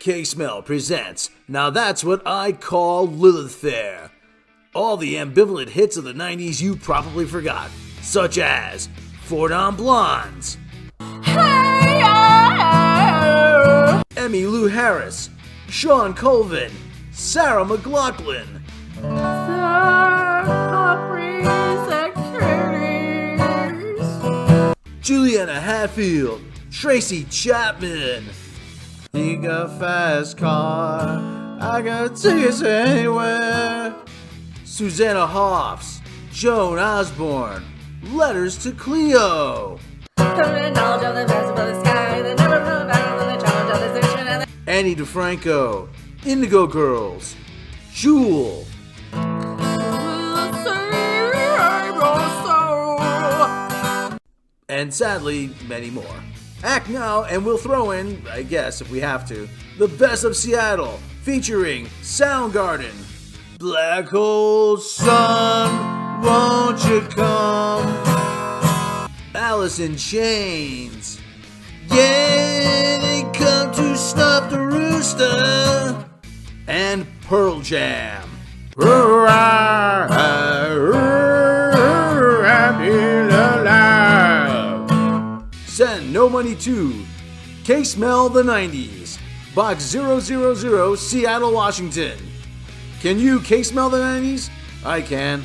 K-Smell presents Now That's What I Call Lilith Fair. All the ambivalent hits of the 90s you probably forgot, such as Four Non Blondes, Emmylou Harris, Sean Colvin, Sarah McLachlan, Juliana Hatfield, Tracy Chapman. You got a fast car, I got tickets anywhere. Susanna Hoffs, Joan Osborne, Letters to Cleo. Annie DeFranco, Indigo Girls, Jewel. And sadly, many more. Act now, and we'll throw in, I guess if we have to, the best of Seattle, featuring Soundgarden. Black hole sun, won't you come? Alice in Chains. Yeah, they come to snuff the rooster. And Pearl Jam. Send no money to K-Smell the 90s, Box 000, Seattle, Washington. Can you K-Smell the 90s? I can.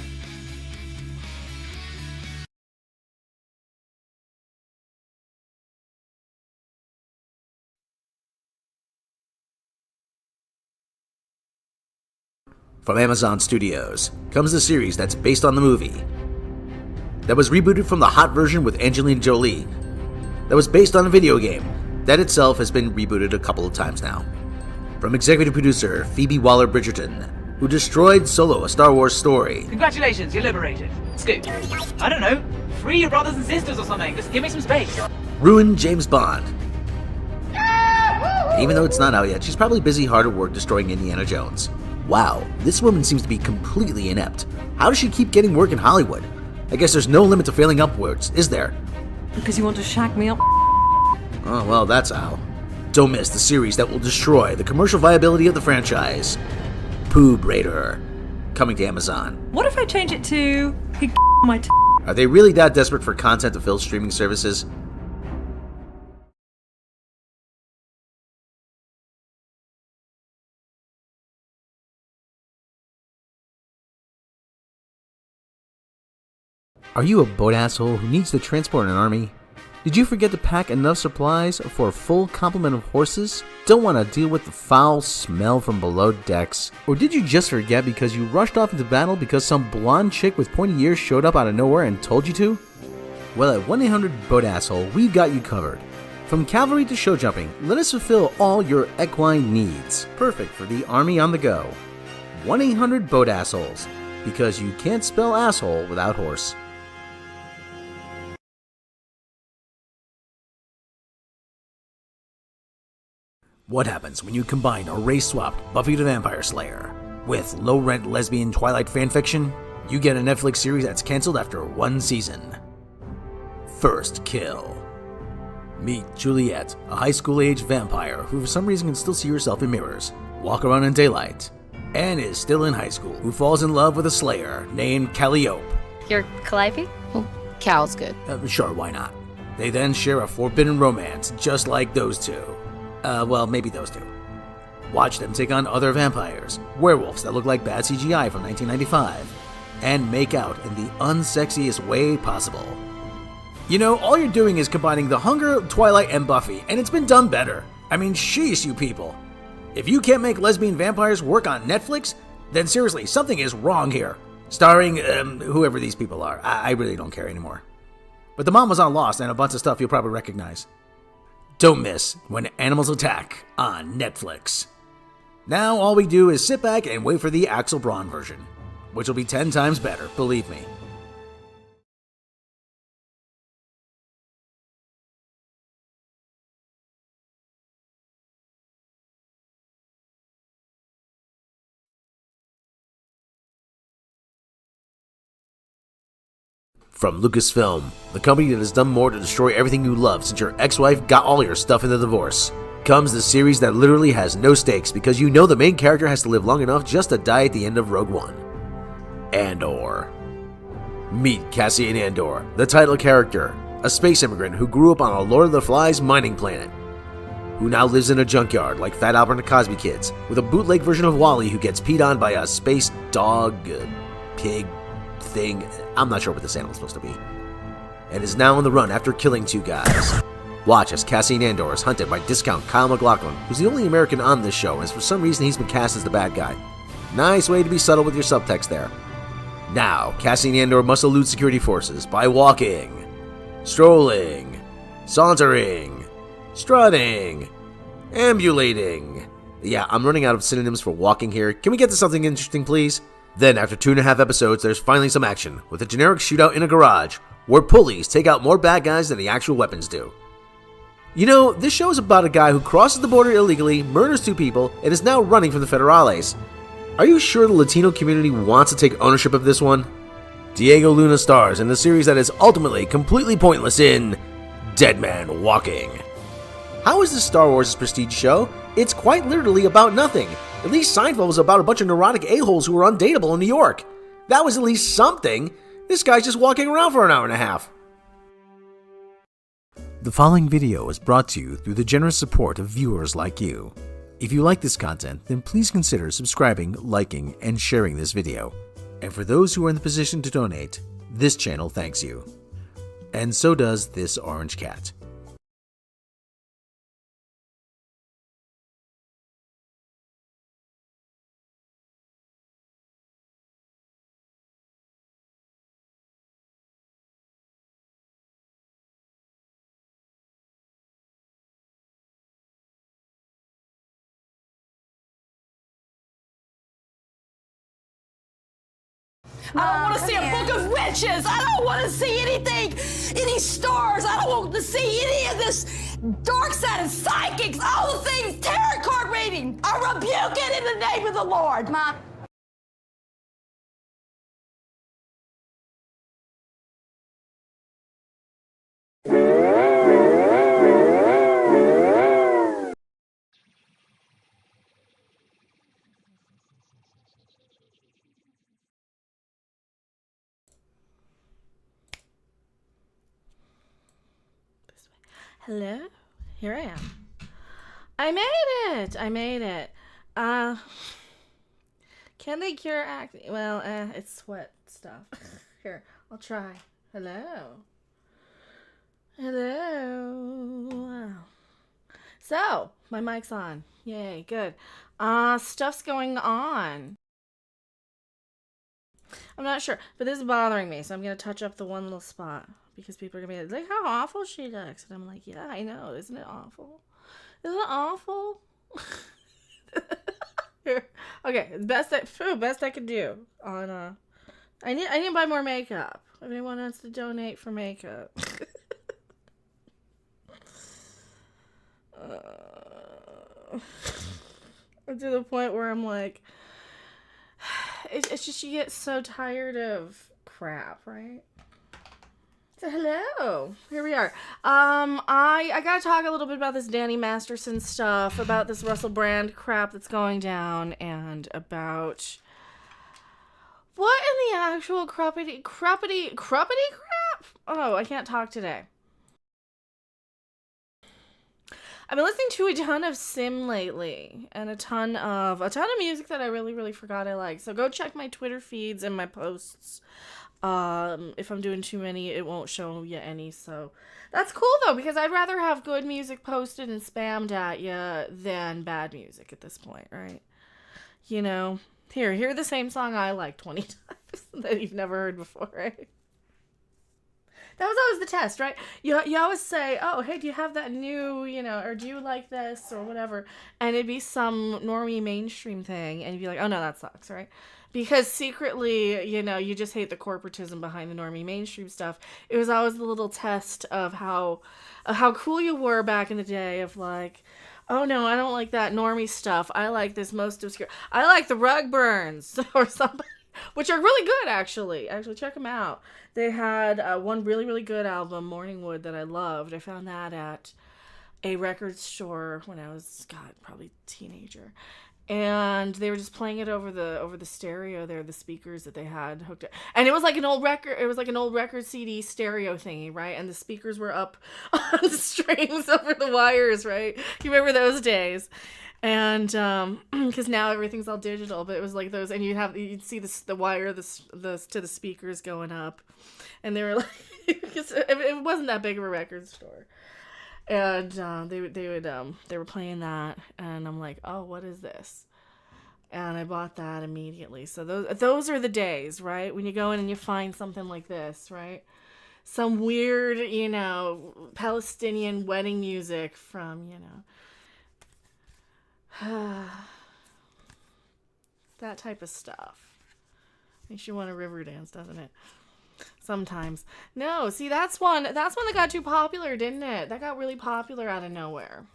From Amazon Studios comes the series that's based on the movie, that was rebooted from the hot version with Angelina Jolie, that was based on a video game that itself has been rebooted a couple of times now. From executive producer Phoebe Waller-Bridgerton, who destroyed Solo, a Star Wars story. Congratulations, you're liberated. Scoop. I don't know, free your brothers and sisters or something. Just give me some space. Ruined James Bond. Even though it's not out yet, she's probably busy hard at work destroying Indiana Jones. Wow, this woman seems to be completely inept. How does she keep getting work in Hollywood? I guess there's no limit to failing upwards, is there? Because you want to shack me up? Oh, well, that's how. Don't miss the series that will destroy the commercial viability of the franchise. Pooh Raider, coming to Amazon. What if I change it to he my Are they really that desperate for content to fill streaming services? Are you a boat asshole who needs to transport an army? Did you forget to pack enough supplies for a full complement of horses? Don't want to deal with the foul smell from below decks? Or did you just forget because you rushed off into battle because some blonde chick with pointy ears showed up out of nowhere and told you to? Well, at 1-800-BOAT-ASSHOLE, we've got you covered. From cavalry to show jumping, let us fulfill all your equine needs. Perfect for the army on the go. 1-800-BOAT-ASSHOLES, because you can't spell asshole without horse. What happens when you combine a race-swapped Buffy the Vampire Slayer with low-rent lesbian Twilight fanfiction? You get a Netflix series that's canceled after one season. First Kill. Meet Juliet, a high school-age vampire who for some reason can still see herself in mirrors, walk around in daylight, and is still in high school, who falls in love with a slayer named Calliope. You're Calliope? Well, Cal's good. Sure, why not? They then share a forbidden romance, just like those two. Well, maybe those two. Watch them take on other vampires, werewolves that look like bad CGI from 1995, and make out in the unsexiest way possible. You know, all you're doing is combining The Hunger, Twilight, and Buffy, and it's been done better. I mean, sheesh, you people. If you can't make lesbian vampires work on Netflix, then seriously, something is wrong here. Starring, whoever these people are. I really don't care anymore. But the mom was on Lost and a bunch of stuff you'll probably recognize. Don't miss When Animals Attack on Netflix. Now all we do is sit back and wait for the Axel Braun version, which will be 10 times better, believe me. From Lucasfilm, the company that has done more to destroy everything you love since your ex-wife got all your stuff in the divorce, comes the series that literally has no stakes because you know the main character has to live long enough just to die at the end of Rogue One. Andor. Meet Cassian Andor, the title character, a space immigrant who grew up on a Lord of the Flies mining planet, who now lives in a junkyard like Fat Albert and the Cosby Kids, with a bootleg version of Wally who gets peed on by a space dog, pig thing, I'm not sure what this animal's supposed to be, and is now on the run after killing 2 guys. Watch as Cassian Andor is hunted by discount Kyle MacLachlan, who's the only American on this show, and for some reason he's been cast as the bad guy. Nice way to be subtle with your subtext there. Now, Cassian Andor must elude security forces by walking, strolling, sauntering, strutting, ambulating. Yeah, I'm running out of synonyms for walking here. Can we get to something interesting, please? Then, after 2.5 episodes, there's finally some action, with a generic shootout in a garage, where pulleys take out more bad guys than the actual weapons do. You know, this show is about a guy who crosses the border illegally, murders 2 people, and is now running from the Federales. Are you sure the Latino community wants to take ownership of this one? Diego Luna stars in the series that is ultimately completely pointless in Dead Man Walking. How is this Star Wars' prestige show? It's quite literally about nothing. At least Seinfeld was about a bunch of neurotic a-holes who were undateable in New York. That was at least something. This guy's just walking around for an hour and a half. The following video is brought to you through the generous support of viewers like you. If you like this content, then please consider subscribing, liking, and sharing this video. And for those who are in the position to donate, this channel thanks you. And so does this orange cat. I don't want to see a book of witches. I don't want to see anything, any stars. I don't want to see any of this dark side of psychics, all the things, tarot card reading. I rebuke it in the name of the Lord. Mom. Hello? Here I am. I made it. Can they cure acne? Well, it's sweat stuff. Here, I'll try. Hello? Wow. So, my mic's on. Yay, good. Stuff's going on. I'm not sure, but this is bothering me, so I'm gonna touch up the one little spot. Because people are going to be like, look how awful she looks. And I'm like, yeah, I know. Isn't it awful? Isn't it awful? Here. Okay, best I could do on I need to buy more makeup. If anyone wants to donate for makeup. I'm to the point where I'm like, it's just you get so tired of crap, right? So hello, here we are. I gotta talk a little bit about this Danny Masterson stuff, about this Russell Brand crap that's going down, and about what in the actual crappity crap? Oh, I can't talk today. I've been listening to a ton of Sim lately, and a ton of music that I really forgot I like. So go check my Twitter feeds and my posts. If I'm doing too many, it won't show you any, so that's cool though, because I'd rather have good music posted and spammed at you than bad music at this point, right? You know, hear the same song I like 20 times that you've never heard before, right? That was always the test, right? You always say, oh, hey, do you have that new, or do you like this, or whatever, and it'd be some normie mainstream thing, and you'd be like, oh no, that sucks, right? Because secretly, you just hate the corporatism behind the normie mainstream stuff. It was always the little test of how cool you were back in the day of like, oh no, I don't like that normie stuff. I like this most obscure. I like the Rug Burns or something, which are really good actually. Actually, check them out. They had one really good album, Morningwood, that I loved. I found that at a record store when I was, God, probably teenager. And they were just playing it over the stereo there, the speakers that they had hooked up. And it was like an old record CD stereo thingy, right? And the speakers were up on the strings over the wires, right? You remember those days? And because now everything's all digital, but it was like those, and you'd see the wire to the speakers going up, and they were like, because it wasn't that big of a record store. And they were playing that, and I'm like, oh, what is this? And I bought that immediately. So those are the days, right? When you go in and you find something like this, right? Some weird, Palestinian wedding music from, that type of stuff. Makes you want to river dance, doesn't it? Sometimes. No, see, that's one that got too popular, didn't it? That got really popular out of nowhere.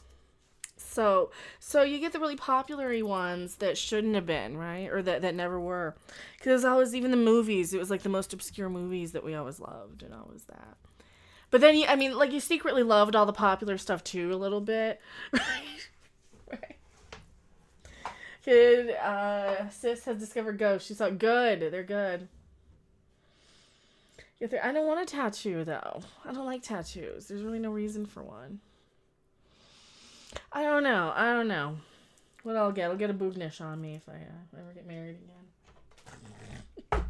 So you get the really popular-y ones that shouldn't have been, right? Or that never were. Because always, even the movies, it was like the most obscure movies that we always loved and always that. But then, you secretly loved all the popular stuff too, a little bit. Right? Kid, sis has discovered ghosts. She saw good. They're good. I don't want a tattoo, though. I don't like tattoos. There's really no reason for one. I don't know. What I'll get a boognish on me if I ever get married again.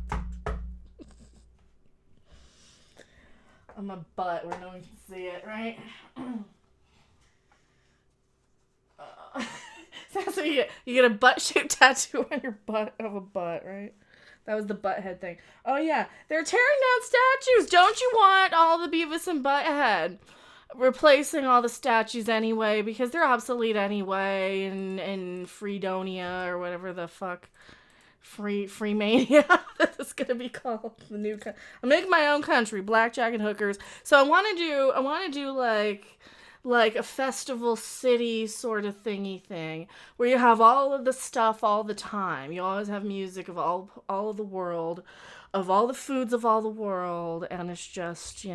On my butt where no one can see it, right? So that's what you get. You get a butt-shaped tattoo on your butt of a butt, right? That was the butthead thing. Oh, yeah. They're tearing down statues. Don't you want all the Beavis and Butthead replacing all the statues anyway? Because they're obsolete anyway. And Freedonia or whatever the fuck. Freemania. That's going to be called. The new I'm making my own country. Blackjack and hookers. So I want to do like a festival city sort of thingy thing where you have all of the stuff all the time. You always have music of all of the world, of all the foods of all the world, and it's just,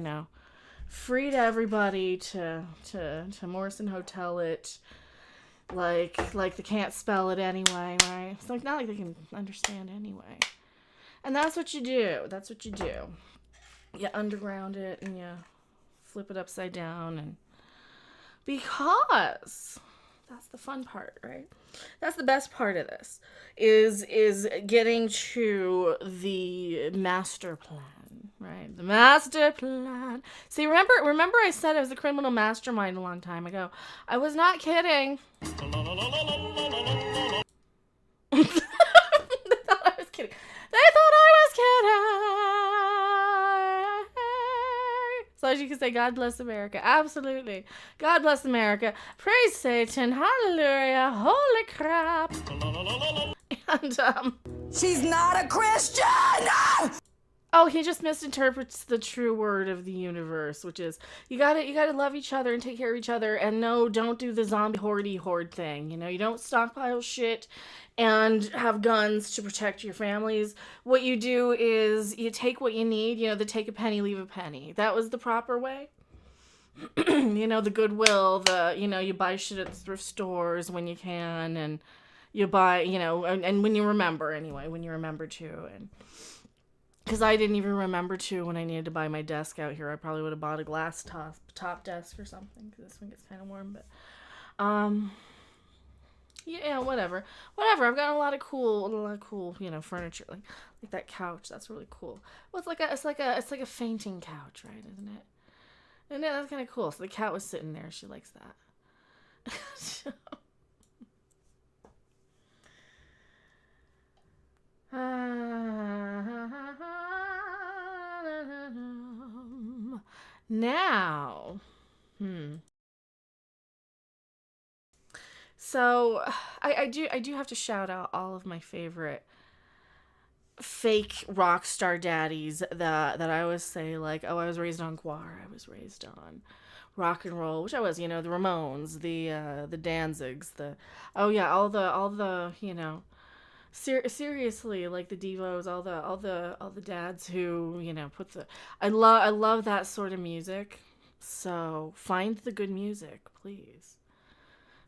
free to everybody to Morrison Hotel it, like they can't spell it anyway, right? It's like not like they can understand anyway. And that's what you do. You underground it and you flip it upside down, and because that's the fun part, right? That's the best part of this is getting to the master plan, right? The master plan. See, remember I said I was a criminal mastermind a long time ago. I was not kidding. They thought I was kidding. So as you can say, God bless America. Absolutely. God bless America. Praise Satan. Hallelujah. Holy crap. And, She's not a Christian! oh, he just misinterprets the true word of the universe, which is you gotta love each other and take care of each other, and no, don't do the zombie horde thing. You don't stockpile shit and have guns to protect your families. What you do is you take what you need, the take a penny, leave a penny. That was the proper way. The Goodwill, you buy shit at the thrift stores when you can, and you buy, and when you remember to, and because I didn't even remember to when I needed to buy my desk out here. I probably would have bought a glass top desk or something, because this one gets kind of warm, but, yeah, whatever. I've got a lot of cool, furniture, like that couch. That's really cool. Well, it's like a fainting couch, right? Isn't it? And yeah, that's kind of cool. So the cat was sitting there. She likes that. Now, So I do have to shout out all of my favorite fake rock star daddies that I always say, like, oh, I was raised on Guar, I was raised on rock and roll, which I was, the Ramones, the Danzigs, all the seriously, like the Devos, all the dads who, I love that sort of music. So find the good music, please.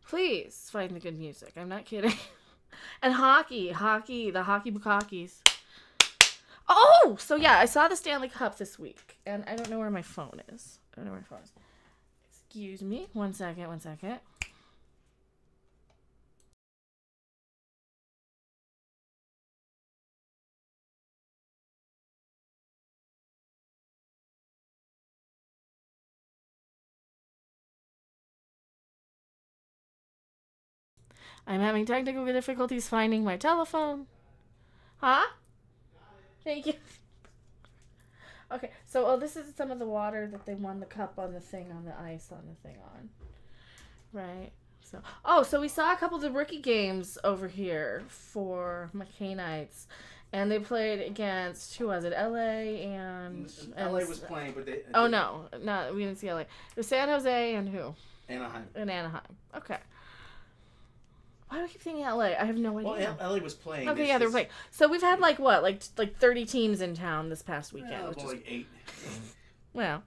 Please find the good music. I'm not kidding. And hockey, the hockey bukakis. Oh, so yeah, I saw the Stanley Cup this week, and I don't know where my phone is. Excuse me, one second. I'm having technical difficulties finding my telephone. Huh? Thank you. Okay, so this is some of the water that they won the cup on the thing, on the ice on the thing on. Right. So we saw a couple of the rookie games over here for McKay Knights. And they played against, who was it? LA and LA was playing, but they... Oh, no, we didn't see LA. It was San Jose and who? Anaheim. And Anaheim. Okay. Why do I keep thinking LA? I have no idea. Well, LA was playing. Okay, yeah, they were playing. So we've had like 30 teams in town this past weekend. Well, which is like 8. Well,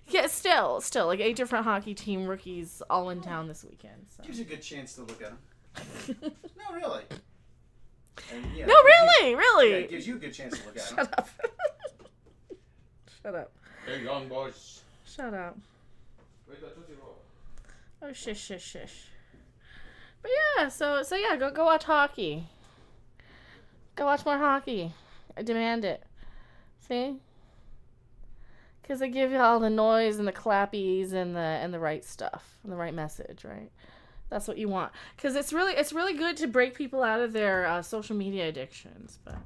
yeah, still like 8 different hockey team rookies all in town this weekend. So. Gives you a good chance to look at them. No, really. And, yeah, no, really. Yeah, it gives you a good chance to look at them. Shut up. Shut up. Hey, young boys. Shut up. Oh, shush. But yeah, so yeah, go watch hockey. Go watch more hockey. I demand it. See? Because they give you all the noise and the clappies and the right stuff and the right message, right? That's what you want. Because it's really good to break people out of their social media addictions. But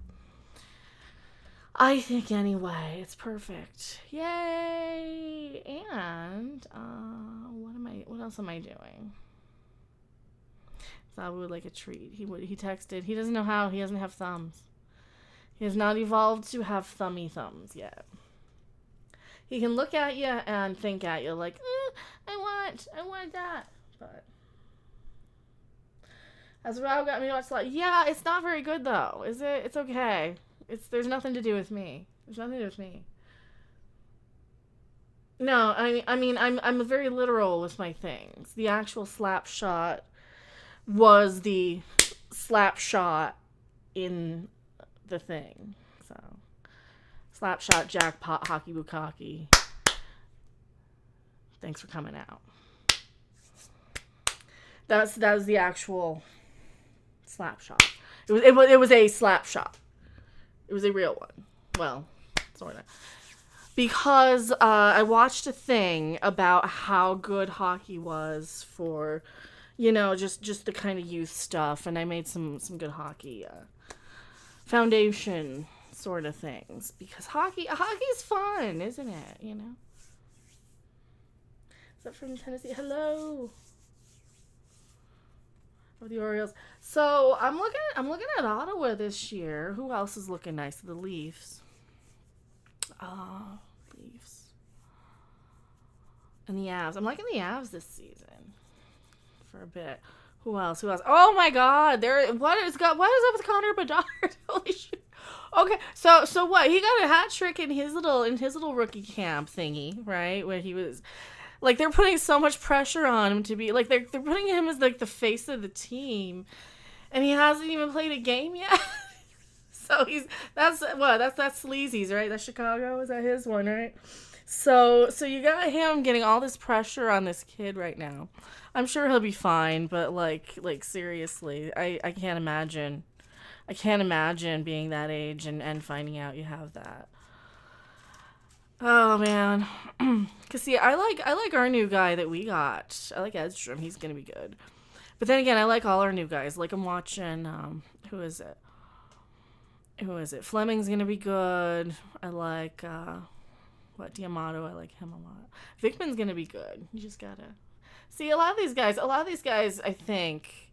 I think anyway, it's perfect. Yay! And what else am I doing? I would like a treat. He texted. He doesn't know how. He doesn't have thumbs. He has not evolved to have thummy thumbs yet. He can look at you and think at you like, I want that. But as Rob got me to watch a lot. Yeah, it's not very good though, is it? It's okay. There's nothing to do with me. No, I mean I'm very literal with my things. The actual slap shot was the slap shot in the thing. So, slap shot, jackpot, hockey bukkake. Thanks for coming out. That was the actual slap shot. It was a slap shot. It was a real one. Well, sort of. Because I watched a thing about how good hockey was for, just the kind of youth stuff, and I made some good hockey foundation sort of things, because hockey's fun, isn't it? Is that from Tennessee? Hello. Of the Orioles. So I'm looking at Ottawa this year. Who else is looking nice? The Leafs. Leafs. And the Avs. I'm liking the Avs this season. For a bit. Who else? Oh my God! What is up with Connor Bedard? Holy shit! Okay, so what? He got a hat trick in his little rookie camp thingy, right? Where he was, like, they're putting so much pressure on him to be like they're putting him as like the face of the team, and he hasn't even played a game yet. So that's Sleazy's, right? That's Chicago. Is that his one, right? So you got him getting all this pressure on this kid right now. I'm sure he'll be fine, but like seriously, I can't imagine. I can't imagine being that age and finding out you have that. Oh man. Cause see, I like our new guy that we got. I like Edstrom. He's gonna be good. But then again, I like all our new guys. Like I'm watching. Who is it? Fleming's gonna be good. I like Diamato. I like him a lot. Vickman's gonna be good. You just gotta see a lot of these guys. I think.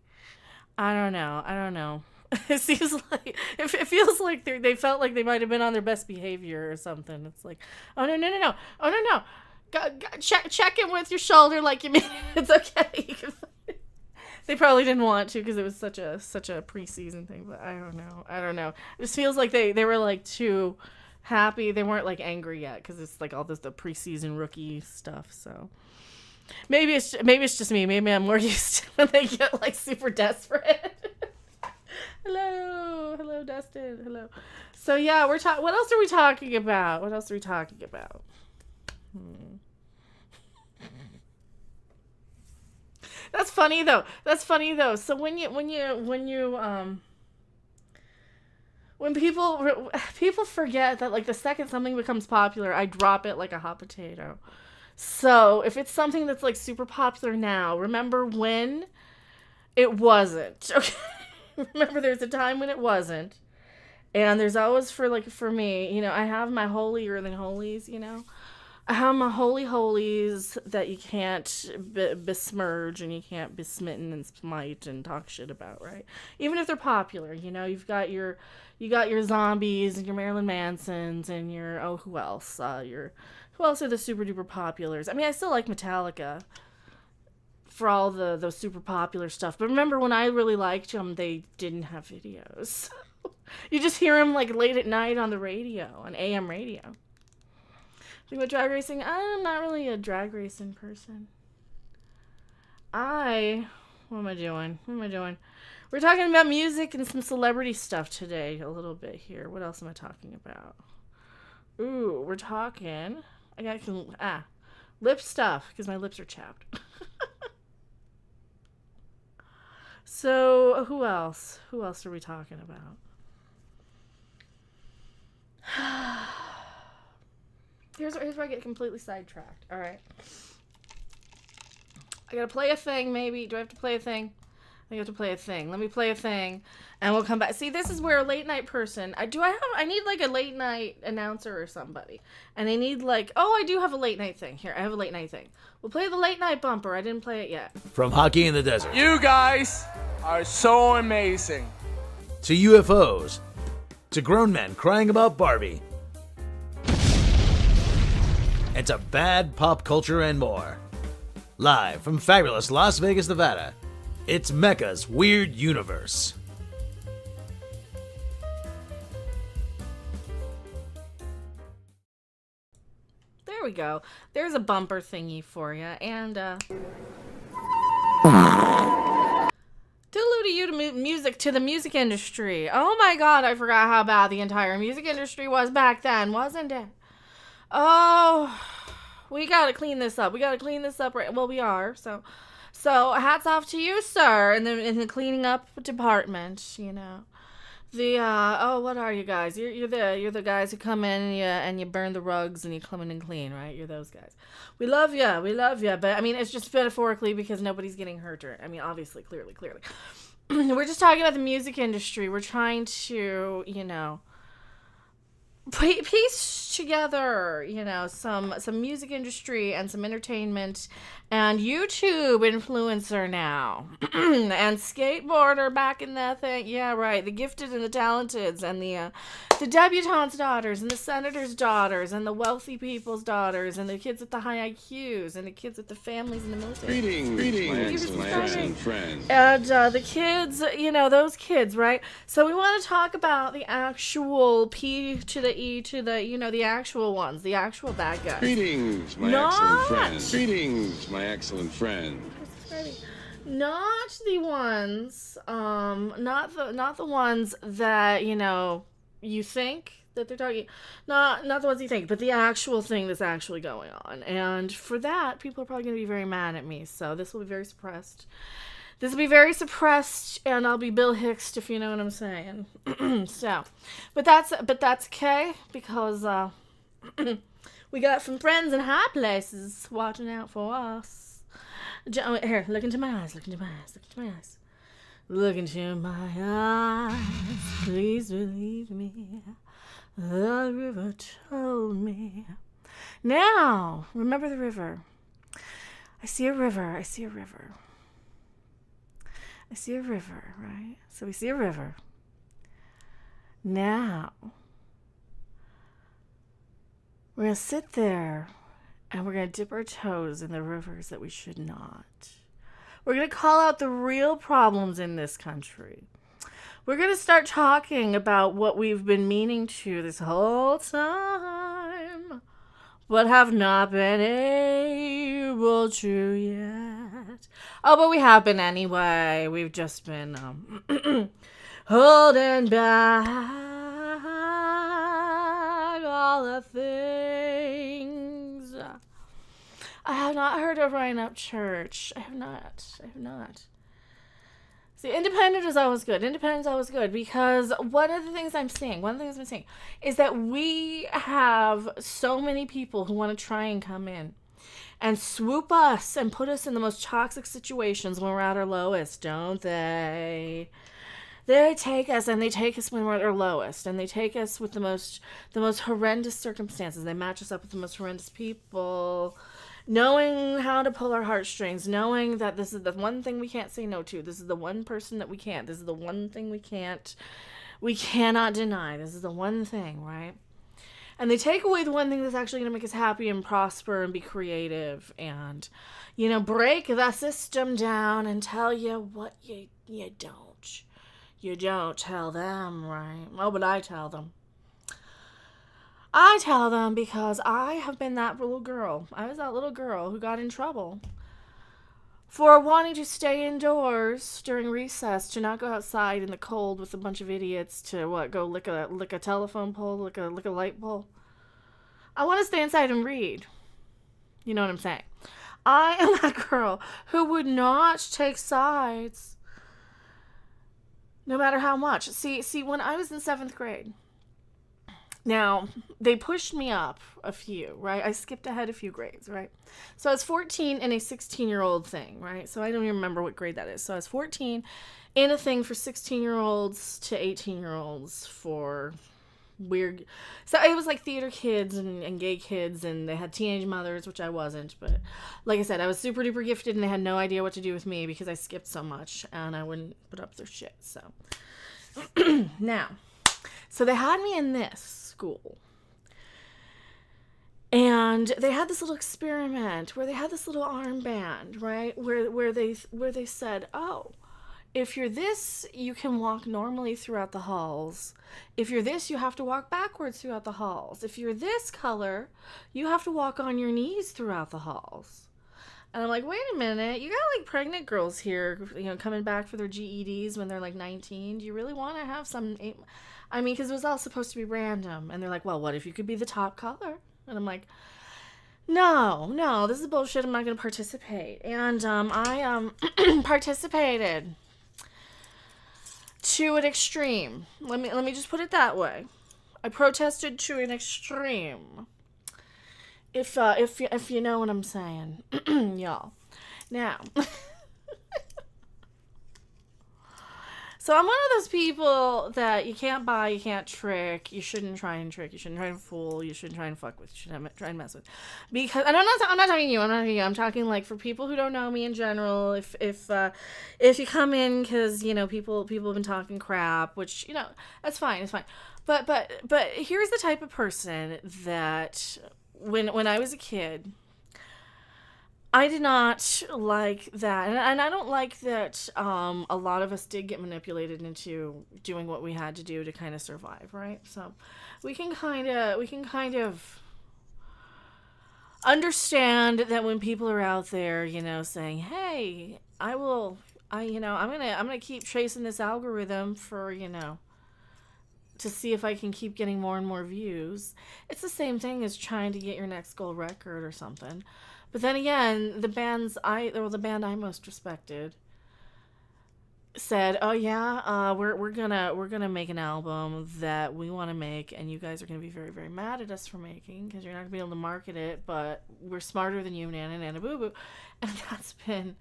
I don't know. It seems like it feels like they felt like they might have been on their best behavior or something. It's like, oh no. Check in with your shoulder like you mean it's okay. They probably didn't want to because it was such a preseason thing, but I don't know. It just feels like they were like too happy. They weren't like angry yet because it's like all this the preseason rookie stuff. So maybe it's just me. Maybe I'm more used to when they get like super desperate. Hello, Dustin. Hello. So yeah, we're talking. What else are we talking about? That's funny though. So when people forget that like the second something becomes popular, I drop it like a hot potato. So if it's something that's like super popular now, remember when it wasn't. Okay. Remember there's a time when it wasn't. And there's always for me, I have my holier than holies, I have my holy holies that you can't besmirch and you can't besmitten and smite and talk shit about, right? Even if they're popular, you got your zombies and your Marilyn Mansons and your who else? Who else are the super duper populars? I mean, I still like Metallica for all the super popular stuff, but remember when I really liked them, they didn't have videos. You just hear them like late at night on the radio, on AM radio. Think about drag racing? I'm not really a drag racing person. What am I doing? We're talking about music and some celebrity stuff today a little bit here. What else am I talking about? Ooh, we're talking... I got some... lip stuff, because my lips are chapped. So, who else? Who else are we talking about? Here's where I get completely sidetracked. All right. I gotta play a thing, maybe. Do I have to play a thing? I think I have to play a thing. Let me play a thing, and we'll come back. See, this is where a late night person... I need, like, a late night announcer or somebody. And I need, like... Oh, I do have a late night thing. Here, I have a late night thing. We'll play the late night bumper. I didn't play it yet. From hockey in the desert. You guys are so amazing. To UFOs. To grown men crying about Barbie. And to bad pop culture and more. Live from fabulous Las Vegas, Nevada, it's Mecha's Weird Universe. There we go. There's a bumper thingy for you. And, Toodaloo to the music industry. Oh my god, I forgot how bad the entire music industry was back then, wasn't it? Oh, we gotta clean this up. Right? Well, we are. So hats off to you, sir, in the cleaning up department. What are you guys? You're the guys who come in and you burn the rugs and you come in and clean, right? You're those guys. We love you. But I mean, it's just metaphorically because nobody's getting hurt. I mean, obviously, clearly. We're just talking about the music industry. We're trying to, piece together, some music industry and some entertainment and YouTube influencer now and skateboarder back in that thing. Yeah, right. The gifted and the talented and the debutantes' daughters and the senators' daughters and the wealthy people's daughters and the kids with the high IQs and the kids with the families in the military. Greetings, my excellent friends. And the kids, those kids, right? So we want to talk about the actual P to the E to the, the actual ones, the actual bad guys. Greetings, my excellent friends. Greetings, my excellent friend. Not the ones, not the ones that, you think that they're talking, not the ones you think, but the actual thing that's actually going on. And for that, people are probably going to be very mad at me. So this will be very suppressed. And I'll be Bill Hicks, if you know what I'm saying. But that's okay, because we got some friends in high places watching out for us. Here, look into my eyes. Look into my eyes. Please believe me. The river told me. Now, remember the river. I see a river, right? So we see a river. Now, we're going to sit there and we're going to dip our toes in the rivers that we should not. We're going to call out the real problems in this country. We're going to start talking about what we've been meaning to this whole time, but have not been able to yet. Oh, but we have been anyway. We've just been holding back all the things. I have not heard of Ryan Up Church. I have not. See, independent is always good. Because one of the things I'm seeing is that we have so many people who want to try and come in and swoop us and put us in the most toxic situations when we're at our lowest, don't they? They take us when we're at our lowest, and they take us with the most horrendous circumstances. They match us up with the most horrendous people, knowing how to pull our heartstrings, knowing that this is the one thing we can't say no to. This is the one person that we can't. This is the one thing we cannot deny. This is the one thing, right? And they take away the one thing that's actually going to make us happy and prosper and be creative and, break the system down and tell you what you don't. You don't tell them, right? Oh, but I tell them. I tell them because I have been that little girl. I was that little girl who got in trouble for wanting to stay indoors during recess, to not go outside in the cold with a bunch of idiots, to go lick a telephone pole, lick a light pole. I want to stay inside and read. You know what I'm saying? I am that girl who would not take sides, no matter how much. See, when I was in 7th grade, now, they pushed me up a few, right? I skipped ahead a few grades, right? So I was 14 in a 16-year-old thing, right? So I don't even remember what grade that is. So I was 14 in a thing for 16-year-olds to 18-year-olds for weird... So it was like theater kids and gay kids, and they had teenage mothers, which I wasn't. But like I said, I was super duper gifted, and they had no idea what to do with me because I skipped so much, and I wouldn't put up their shit, so... Now, so they had me in this school, and they had this little experiment where they had this little armband, right, where they said, oh, if you're this, you can walk normally throughout the halls. If you're this, you have to walk backwards throughout the halls. If you're this color, you have to walk on your knees throughout the halls. And I'm like, wait a minute, you got like pregnant girls here, coming back for their GEDs when they're like 19. Do you really want to have some... I mean, because it was all supposed to be random. And they're like, well, what if you could be the top color? And I'm like, no, this is bullshit. I'm not going to participate. And I participated to an extreme. Let me just put it that way. I protested to an extreme. If you know what I'm saying, y'all. Now, so I'm one of those people that you can't buy, you can't trick, you shouldn't try and trick, you shouldn't try and fool, you shouldn't try and fuck with, you shouldn't try and mess with. Because, and I'm not talking to you, I'm talking like for people who don't know me in general, if you come in because, people have been talking crap, which, that's fine, it's fine. But here's the type of person that, when I was a kid, I did not like that, and I don't like that a lot of us did get manipulated into doing what we had to do to kind of survive, right? So we can kind of understand that when people are out there, saying, "Hey, I'm gonna keep chasing this algorithm for, to see if I can keep getting more and more views." It's the same thing as trying to get your next gold record or something. But then again, the band I most respected said, "Oh yeah, we're gonna make an album that we want to make, and you guys are gonna be very, very mad at us for making, because you're not gonna be able to market it, but we're smarter than you, Nana Boo Boo." And that's been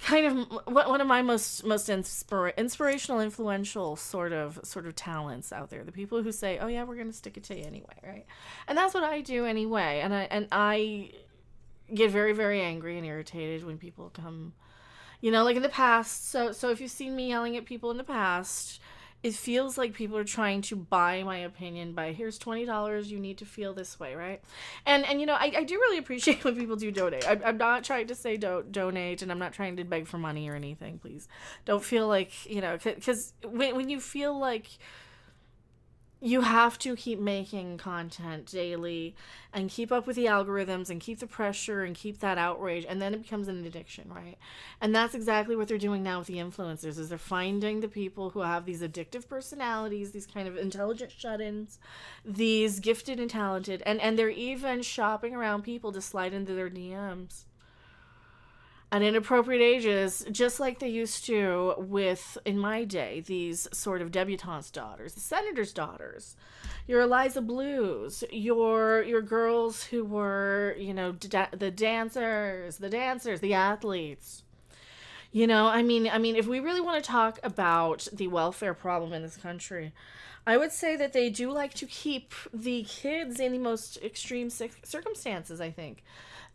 kind of one of my most inspirational, influential sort of talents out there. The people who say, "Oh yeah, we're gonna stick it to you anyway," right? And that's what I do anyway. And I get very, very angry and irritated when people come, like in the past. So if you've seen me yelling at people in the past, it feels like people are trying to buy my opinion by, here's $20, you need to feel this way, right? And you know, I do really appreciate when people do donate. I'm not trying to say don't donate, and I'm not trying to beg for money or anything. Please don't feel like, you know, because when you feel like you have to keep making content daily and keep up with the algorithms and keep the pressure and keep that outrage, and then it becomes an addiction, right? And that's exactly what they're doing now with the influencers, is they're finding the people who have these addictive personalities, these kind of intelligent shut-ins, these gifted and talented, and they're even shopping around people to slide into their DMs at inappropriate ages, just like they used to with, in my day, these sort of debutantes' daughters, the senators' daughters, your Eliza Blues, your girls who were, you know, the dancers, the athletes. You know, I mean, if we really want to talk about the welfare problem in this country, I would say that they do like to keep the kids in the most extreme circumstances, I think.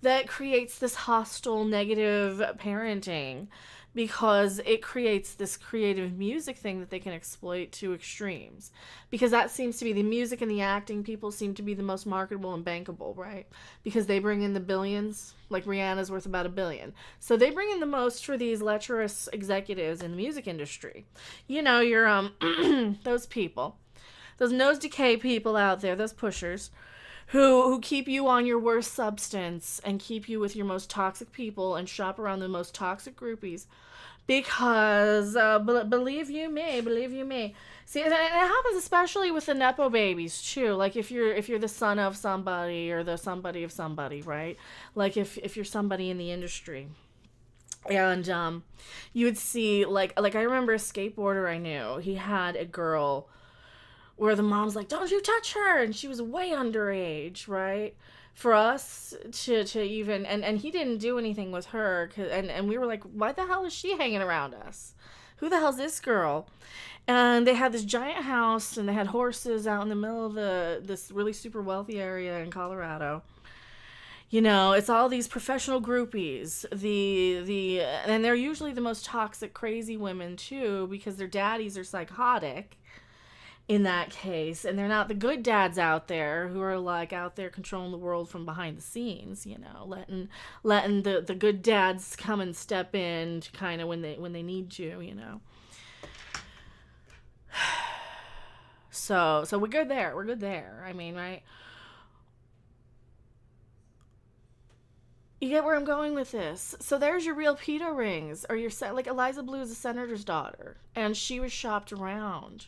That creates this hostile, negative parenting, because it creates this creative music thing that they can exploit to extremes. Because that seems to be, the music and the acting people seem to be the most marketable and bankable, right? Because they bring in the billions, like Rihanna's worth about $1 billion. So they bring in the most for these lecherous executives in the music industry. You know, your those people, those nose decay people out there, those pushers, who keep you on your worst substance and keep you with your most toxic people and shop around the most toxic groupies, because believe you me, see, and it happens especially with the nepo babies too. Like if you're the son of somebody or the somebody of somebody, right? Like if you're somebody in the industry. And you would see, like I remember a skateboarder I knew, he had a girl where the mom's like, don't you touch her, and she was way underage, right? For us to even, and he didn't do anything with her, and we were like, why the hell is she hanging around us? Who the hell's this girl? And they had this giant house, and they had horses out in the middle of this really super wealthy area in Colorado. You know, it's all these professional groupies, and they're usually the most toxic, crazy women too, because their daddies are psychotic in that case, and they're not the good dads out there who are like out there controlling the world from behind the scenes, you know, letting the good dads come and step in to kind of when they need to, you know. So we're good there. I mean, right? You get where I'm going with this. So there's your real pedo rings, or like Eliza Blue is a senator's daughter, and she was shopped around.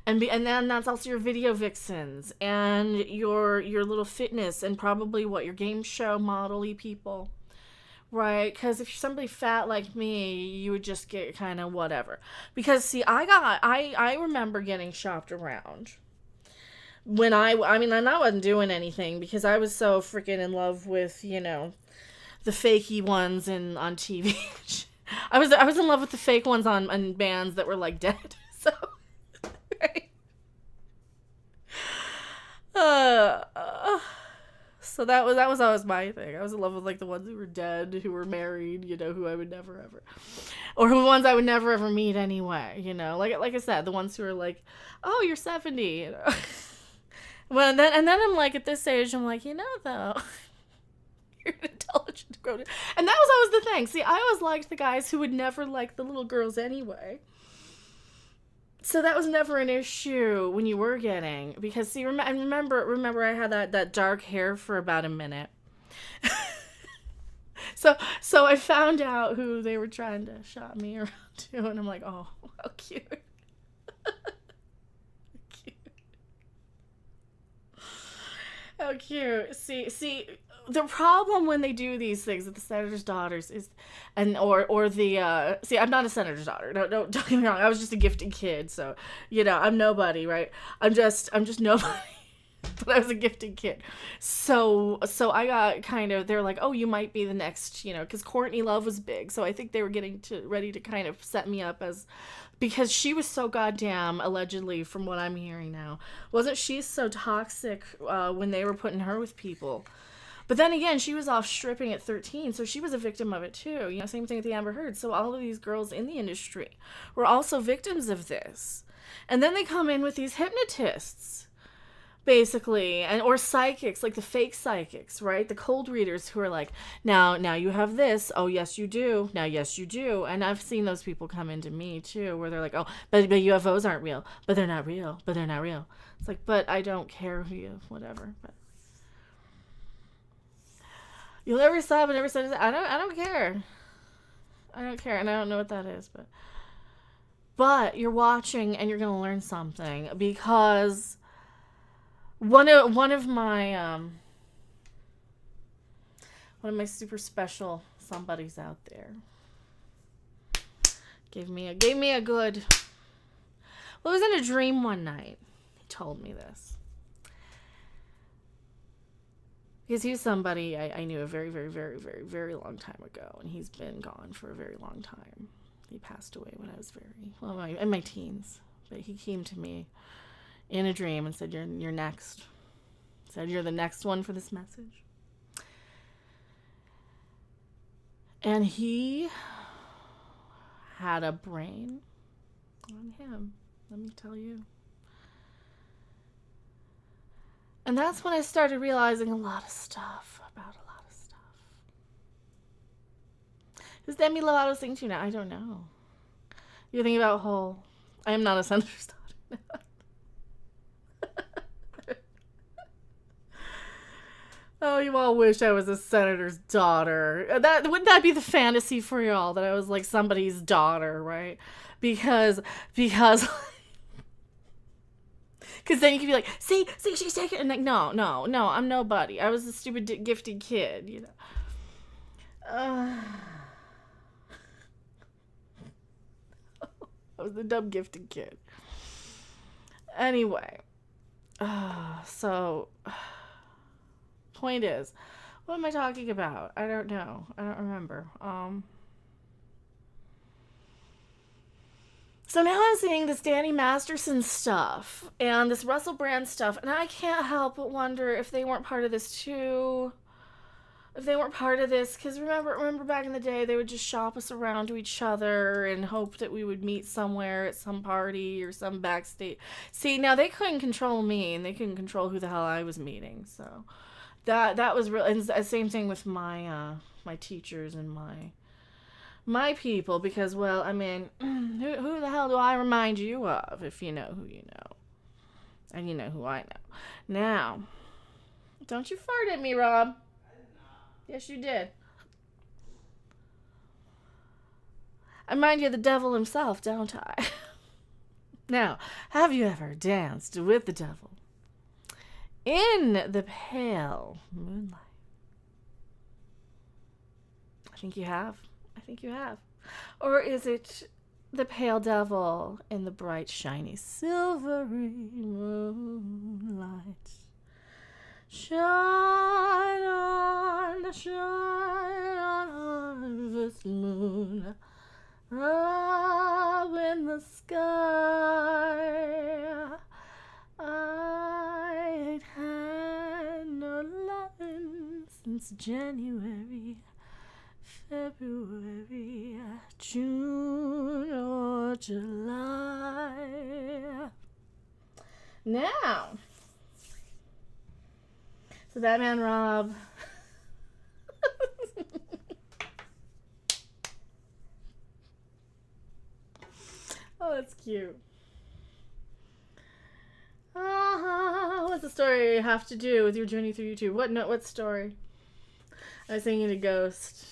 And then that's also your video vixens and your little fitness and probably your game show model-y people, right? Because if you're somebody fat like me, you would just get kind of whatever. Because see, I remember getting shopped around when I wasn't doing anything because I was so freaking in love with, you know, the fakey ones on TV. I was in love with the fake ones on bands that were like dead. So. So that was always my thing. I was in love with like the ones who were dead, who were married, you know, who I would never ever, or the ones I would never ever meet anyway, you know. Like I said, the ones who are like, oh, you're 70, you know. Well, and then I'm like, at this age, I'm like, you know, though, you're an intelligent grown. And that was always the thing. See, I always liked the guys who would never like the little girls anyway. So that was never an issue when you were getting, because see, remember I had that dark hair for about a minute. So I found out who they were trying to shop me around to, and I'm like, oh, how cute. How cute. See, the problem when they do these things with the senator's daughters is, or the see, I'm not a senator's daughter. No, don't get me wrong. I was just a gifted kid, so you know, I'm nobody, right? I'm just nobody. But I was a gifted kid, so I got kind of. They're like, oh, you might be the next, you know, because Courtney Love was big, so I think they were getting ready to kind of set me up as. Because she was so goddamn, allegedly, from what I'm hearing now, wasn't she so toxic when they were putting her with people? But then again, she was off stripping at 13, so she was a victim of it too. You know, same thing with the Amber Heard. So all of these girls in the industry were also victims of this. And then they come in with these hypnotists, basically, or psychics, like the fake psychics, right? The cold readers who are like, now you have this. Oh, yes, you do. Now, yes, you do. And I've seen those people come into me, too, where they're like, oh, but UFOs aren't real. But they're not real. But they're not real. It's like, but I don't care who you, whatever. But you'll never stop and never say, I don't care. I don't care. And I don't know what that is, but you're watching and you're going to learn something, because one of my super special somebodies out there gave me a good, well, it was in a dream one night. He told me this. Because he was somebody I knew a very, very, very, very, very long time ago, and he's been gone for a very long time. He passed away when I was in my teens. But he came to me in a dream and said, "You're next." Said, "You're the next one for this message." And he had a brain on him, let me tell you. And that's when I started realizing a lot of stuff about a lot of stuff. Who's Demi Lovato sing to now? I don't know. You're thinking about whole. I am not a senator's daughter. Oh, you all wish I was a senator's daughter. Wouldn't that be the fantasy for y'all, that I was like somebody's daughter, right? Because then you could be like, see, she's taking it. And like, no, I'm nobody. I was a stupid, gifted kid, you know. I was the dumb, gifted kid. Anyway. So, point is, what am I talking about? I don't know. I don't remember. So now I'm seeing this Danny Masterson stuff and this Russell Brand stuff, and I can't help but wonder if they weren't part of this too. If they weren't part of this, because remember back in the day, they would just shop us around to each other and hope that we would meet somewhere at some party or some backstage. See, now they couldn't control me, and they couldn't control who the hell I was meeting. So that was real. And the same thing with my my teachers and my people, because, well, I mean, who the hell do I remind you of if you know who you know? And you know who I know. Now, don't you fart at me, Rob. I did not. Yes, you did. I mind you of the devil himself, don't I? Now, have you ever danced with the devil in the pale moonlight? I think you have. Or is it the pale devil in the bright, shiny, silvery moonlight? Shine on, harvest moon, up in the sky. I ain't had no lovin' since January, February, June, or July. Now, so that man Rob oh, that's cute. What's the story have to do with your journey through YouTube? What story? I was singing to Ghost.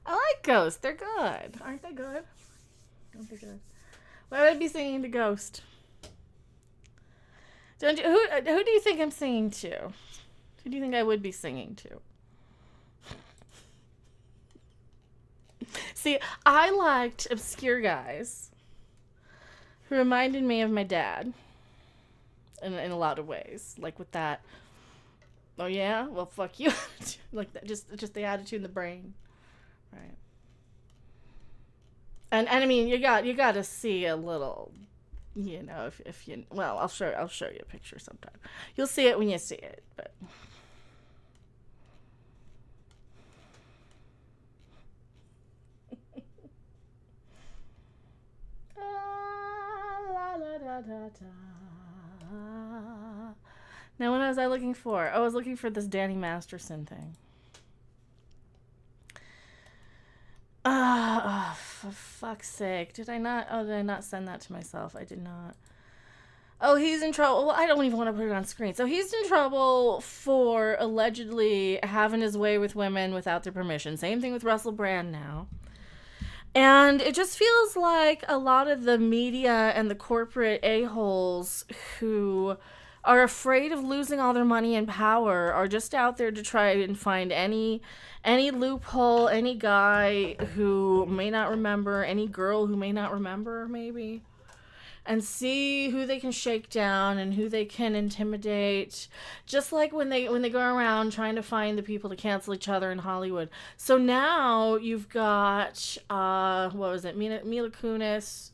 I like Ghost. They're good. Aren't they good? Aren't they good? Why would I be singing to Ghost? Don't you? Who do you think I'm singing to? Who do you think I would be singing to? See, I liked obscure guys who reminded me of my dad in a lot of ways. Like with that, oh yeah? Well, fuck you. Like that, just the attitude in the brain. Right. And I mean, you got to see a little, you know, if you, well, I'll show you a picture sometime. You'll see it when you see it, but la la Now, what was I looking for? I was looking for this Danny Masterson thing. For fuck's sake. Did I not send that to myself? I did not. Oh, he's in trouble. Well, I don't even want to put it on screen. So he's in trouble for allegedly having his way with women without their permission. Same thing with Russell Brand now. And it just feels like a lot of the media and the corporate a-holes who are afraid of losing all their money and power are just out there to try and find any loophole, any guy who may not remember, any girl who may not remember, maybe, and see who they can shake down and who they can intimidate, just like when they go around trying to find the people to cancel each other in Hollywood. So now you've got what was it, Mila Kunis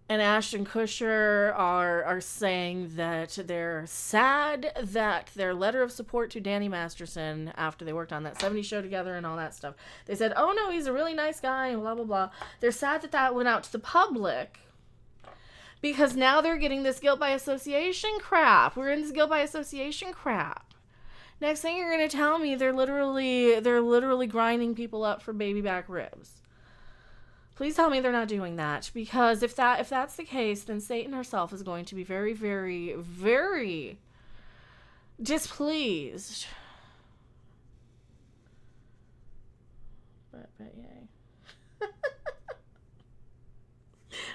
and Ashton Kutcher are saying that they're sad that their letter of support to Danny Masterson, after they worked on that 70s show together and all that stuff, they said, oh no, he's a really nice guy and blah blah blah. They're sad that that went out to the public, because now they're getting this guilt by association crap. We're in this guilt by association crap. Next thing you're gonna tell me they're literally grinding people up for baby back ribs. Please tell me they're not doing that, because if that's the case, then Satan herself is going to be very, very, very displeased. But yay.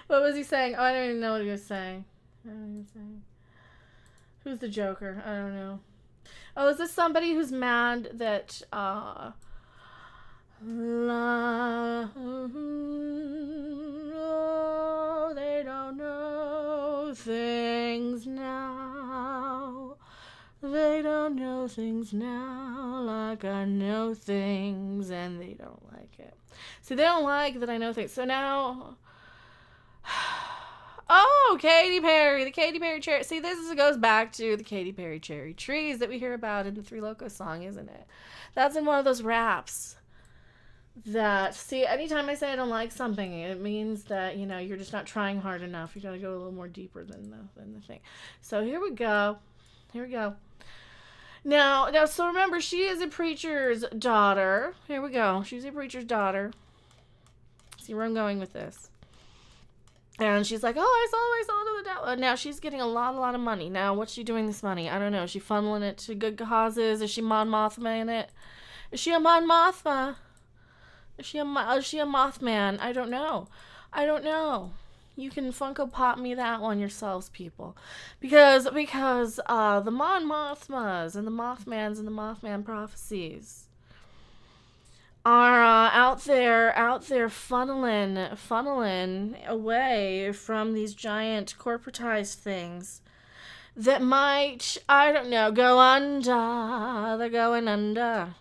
What was he saying? Oh, I don't even know what he was saying. Who's the Joker? I don't know. Oh, is this somebody who's mad that oh, they don't know things now. They don't know things now like I know things, and they don't like it. See, they don't like that I know things. So now, oh, Katy Perry, the Katy Perry cherry. See, goes back to the Katy Perry cherry trees that we hear about in the Three Locos song, isn't it? That's in one of those raps. That, see, anytime I say I don't like something, it means that, you know, you're just not trying hard enough. You gotta go a little more deeper than the thing. So here we go. Now, so remember, she is a preacher's daughter. Here we go. She's a preacher's daughter. See where I'm going with this. And she's like, oh, I saw to the devil. Now she's getting a lot of money. Now, what's she doing this money? I don't know. Is she funneling it to good causes? Is she Mon Mothma in it? Is she a Mon Mothma? Is she a Mothman? I don't know. You can Funko Pop me that one yourselves, people. Because the Mon Mothmas and the Mothmans and the Mothman prophecies are out there funneling away from these giant corporatized things that might, I don't know, go under. They're going under.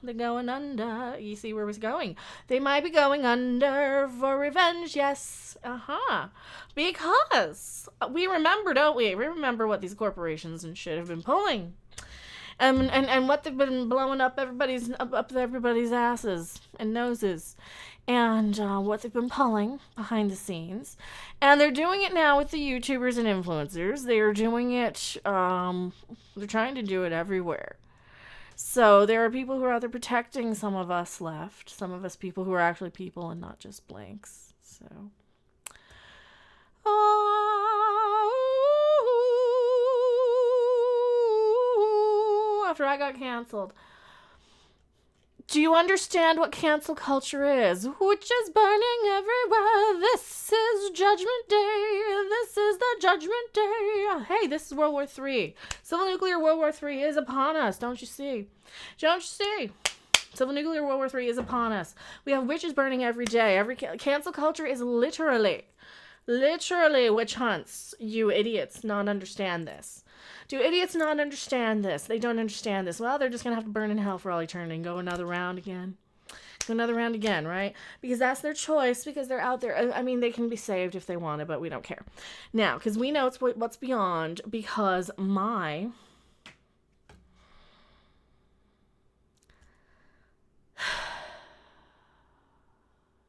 You see where it's going. They might be going under for revenge, yes. Because we remember, don't we? We remember what these corporations and shit have been pulling. And what they've been blowing up everybody's asses and noses. And what they've been pulling behind the scenes. And they're doing it now with the YouTubers and influencers. They're doing it, they're trying to do it everywhere. So there are people who are out there protecting some of us left. Some of us people who are actually people and not just blanks. So. After I got canceled. Do you understand what cancel culture is? Witches burning everywhere. This is Judgment Day. This is the Judgment Day. Hey, this is World War III. Civil nuclear World War III is upon us. Don't you see? Civil nuclear World War III is upon us. We have witches burning every day. Cancel culture is literally witch hunts. You idiots not understand this. Do idiots not understand this? They don't understand this. Well, they're just going to have to burn in hell for all eternity and go another round again, right? Because that's their choice, because they're out there. I mean, they can be saved if they want it, but we don't care. Now, because we know it's what's beyond, because the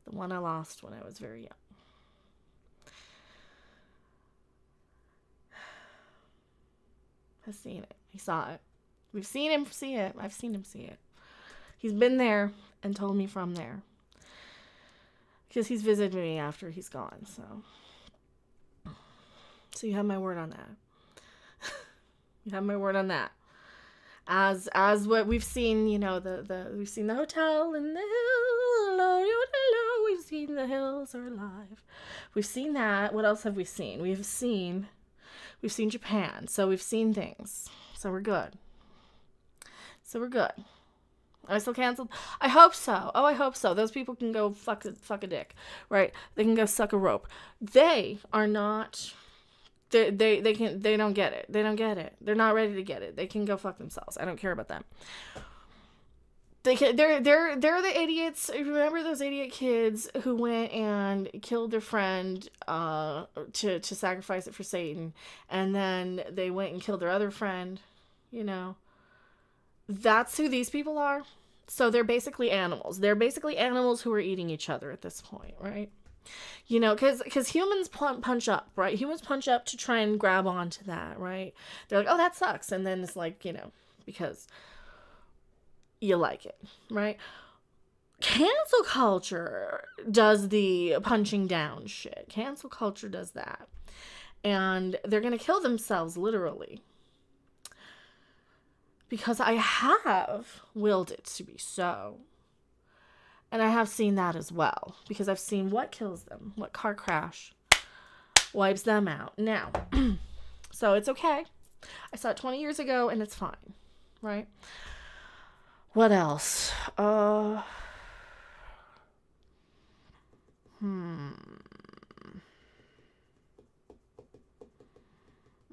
one I lost when I was very young. has seen it. He saw it. We've seen him see it. I've seen him see it. He's been there and told me from there. Because he's visited me after he's gone, so you have my word on that. You have my word on that. As what we've seen, you know, we've seen the hotel in the hill, we've seen the hills are alive. We've seen that. What else have we seen? We've seen Japan. So we've seen things. So we're good. Are I still canceled? I hope so. Oh, I hope so. Those people can go fuck a dick, right? They can go suck a rope. They are not. They don't get it. They don't get it. They're not ready to get it. They can go fuck themselves. I don't care about them. They're the idiots. Remember those idiot kids who went and killed their friend to sacrifice it for Satan, and then they went and killed their other friend, you know? That's who these people are. So they're basically animals. They're basically animals who are eating each other at this point, right? You know, because humans punch up, right? Humans punch up to try and grab onto that, right? They're like, oh, that sucks. And then it's like, you know, because you like it, right? Cancel culture does the punching down shit. Cancel culture does that. And they're going to kill themselves, literally. Because I have willed it to be so. And I have seen that as well. Because I've seen what kills them. What car crash wipes them out. Now, so it's okay. I saw it 20 years ago and it's fine. Right? What else? I'm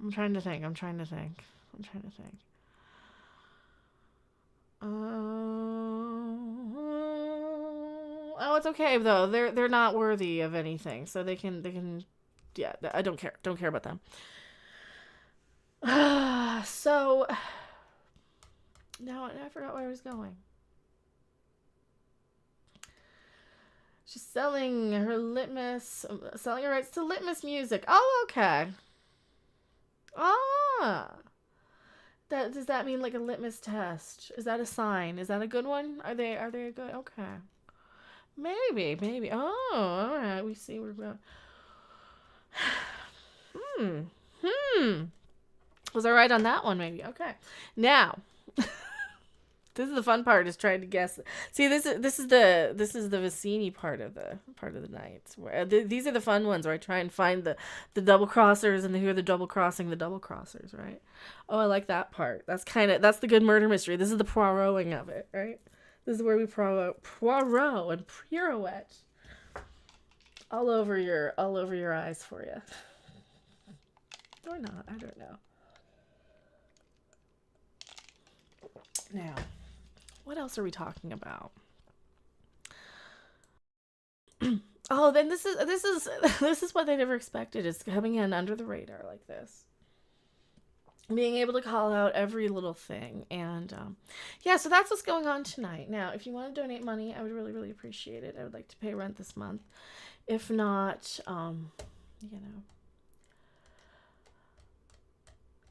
trying to think. Oh, it's okay though. They're not worthy of anything, so they can. Yeah, I don't care. Don't care about them. So now I forgot where I was going. She's selling her rights to Litmus music. Oh, okay. Does that mean like a litmus test? Is that a sign? Is that a good one? Are they a good? Okay. Maybe. Oh, all right. We see where we're going. Was I right on that one? Maybe. Okay. Now, this is the fun part, is trying to guess. See, this is the Vicini part of the night. Where these are the fun ones where I try and find the double crossers and who are the double crossing the double crossers, right? Oh, I like that part. That's the good murder mystery. This is the Poirot-ing of it, right? This is where we Poirot and pirouette all over your eyes for you. Or not, I don't know. Now, what else are we talking about? Oh, then this is what they never expected, is coming in under the radar like this. Being able to call out every little thing. And yeah, so that's what's going on tonight. Now, if you want to donate money, I would really, really appreciate it. I would like to pay rent this month. If not, you know,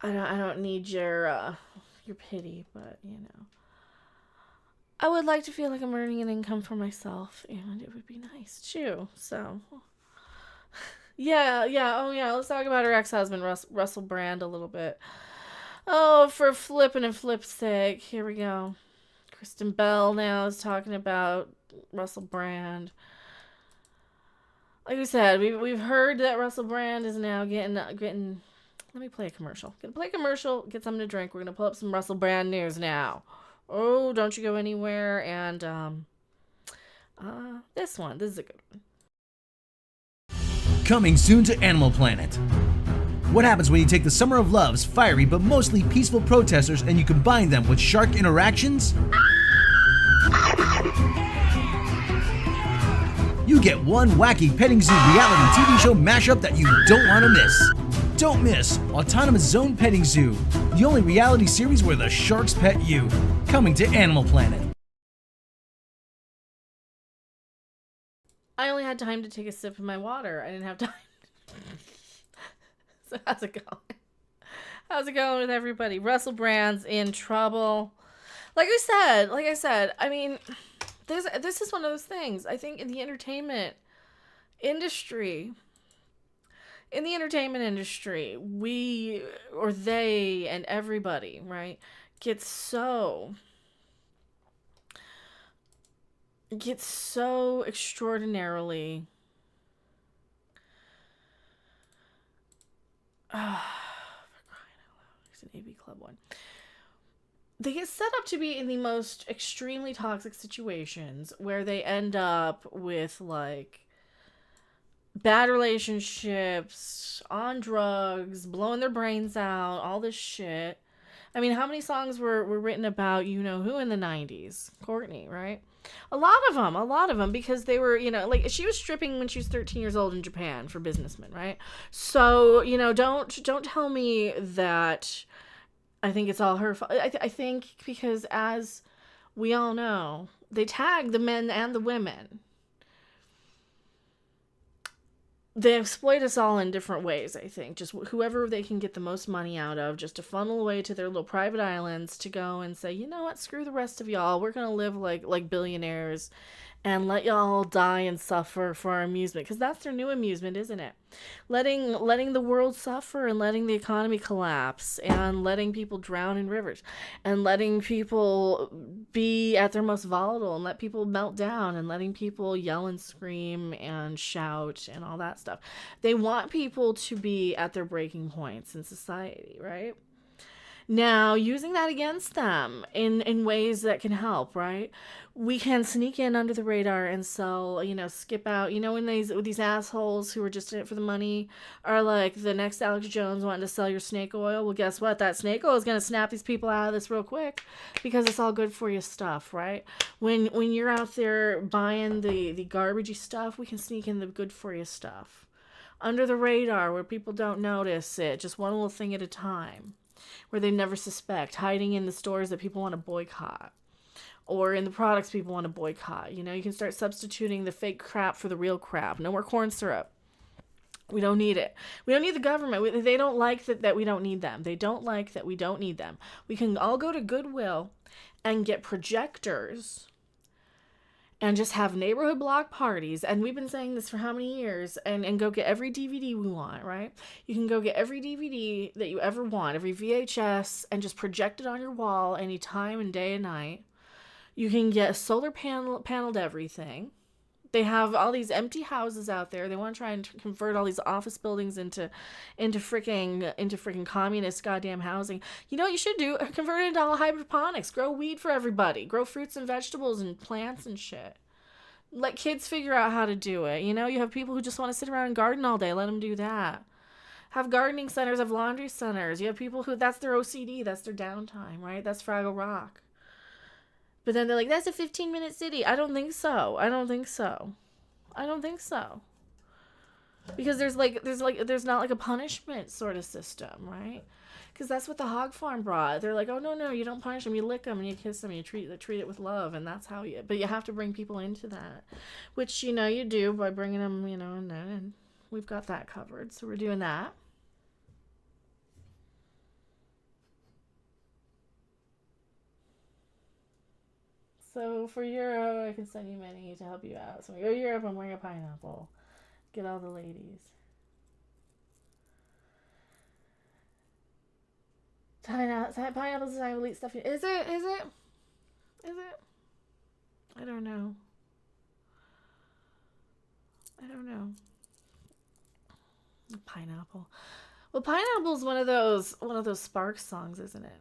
I don't need your pity, but you know, I would like to feel like I'm earning an income for myself, and it would be nice too. So yeah. Oh yeah, let's talk about her ex-husband, Russell Brand, a little bit. Oh, for flipping and flip's sake, here we go. Kristen Bell now is talking about Russell Brand. Like we said, we've heard that Russell Brand is now getting. Let me play a commercial. Gonna play a commercial, get something to drink. We're gonna pull up some Russell Brand news now. Oh, don't you go anywhere. And this is a good one. Coming soon to Animal Planet. What happens when you take the Summer of Love's fiery but mostly peaceful protesters and you combine them with shark interactions? You get one wacky petting zoo reality TV show mashup that you don't want to miss. Don't miss Autonomous Zone Petting Zoo, the only reality series where the sharks pet you. Coming to Animal Planet. I only had time to take a sip of my water. I didn't have time. So how's it going? How's it going with everybody? Russell Brand's in trouble. Like I said, I mean, this is one of those things. I think in the entertainment industry, we, or they, and everybody, right, gets so extraordinarily for crying out loud. There's an AV Club one. They get set up to be in the most extremely toxic situations where they end up with, like, bad relationships, on drugs, blowing their brains out, all this shit. I mean, how many songs were written about you-know-who in the 90s? Courtney, right? A lot of them, because they were, like, she was stripping when she was 13 years old in Japan for businessmen, right? So, don't tell me that I think it's all her fault. I think because, as we all know, they tag the men and the women. They exploit us all in different ways, I think. Just whoever they can get the most money out of, just to funnel away to their little private islands to go and say, you know what, screw the rest of y'all. We're going to live like billionaires and let y'all die and suffer for our amusement. Because that's their new amusement, isn't it? Letting the world suffer and letting the economy collapse and letting people drown in rivers and letting people be at their most volatile and let people melt down and letting people yell and scream and shout and all that stuff. They want people to be at their breaking points in society, right? Now, using that against them in ways that can help, right? We can sneak in under the radar and sell, skip out. When these assholes who are just in it for the money are like the next Alex Jones wanting to sell your snake oil. Well, guess what? That snake oil is going to snap these people out of this real quick because it's all good for you stuff, right? When you're out there buying the garbagey stuff, we can sneak in the good for you stuff. Under the radar where people don't notice it, just one little thing at a time. Where they never suspect, hiding in the stores that people want to boycott or in the products people want to boycott. You can start substituting the fake crap for the real crap. No more corn syrup. We don't need it. We don't need the government. They don't like that we don't need them. They don't like that we don't need them. We can all go to Goodwill and get projectors and just have neighborhood block parties. And we've been saying this for how many years? And go get every DVD we want, right? You can go get every DVD that you ever want, every VHS, and just project it on your wall any time and day and night. You can get solar paneled everything. They have all these empty houses out there. They want to try and convert all these office buildings into freaking communist goddamn housing. You know what you should do? Convert it into all hydroponics. Grow weed for everybody. Grow fruits and vegetables and plants and shit. Let kids figure out how to do it. You have people who just want to sit around and garden all day. Let them do that. Have gardening centers, have laundry centers. You have people who, that's their OCD. That's their downtime, right? That's Fraggle Rock. But then they're like, that's a 15-minute city. I don't think so. Because there's not like a punishment sort of system, right? Because that's what the hog farm brought. They're like, oh, no, you don't punish them. You lick them and you kiss them and you treat it with love. And that's how but you have to bring people into that, which, you do by bringing them, and we've got that covered. So we're doing that. So for Europe, I can send you many to help you out. So when you go to Europe, I'm wearing a pineapple. Get all the ladies. Pineapples is I will eat stuff. Is it? I don't know. Pineapple. Well, pineapple's one of those Sparks songs, isn't it?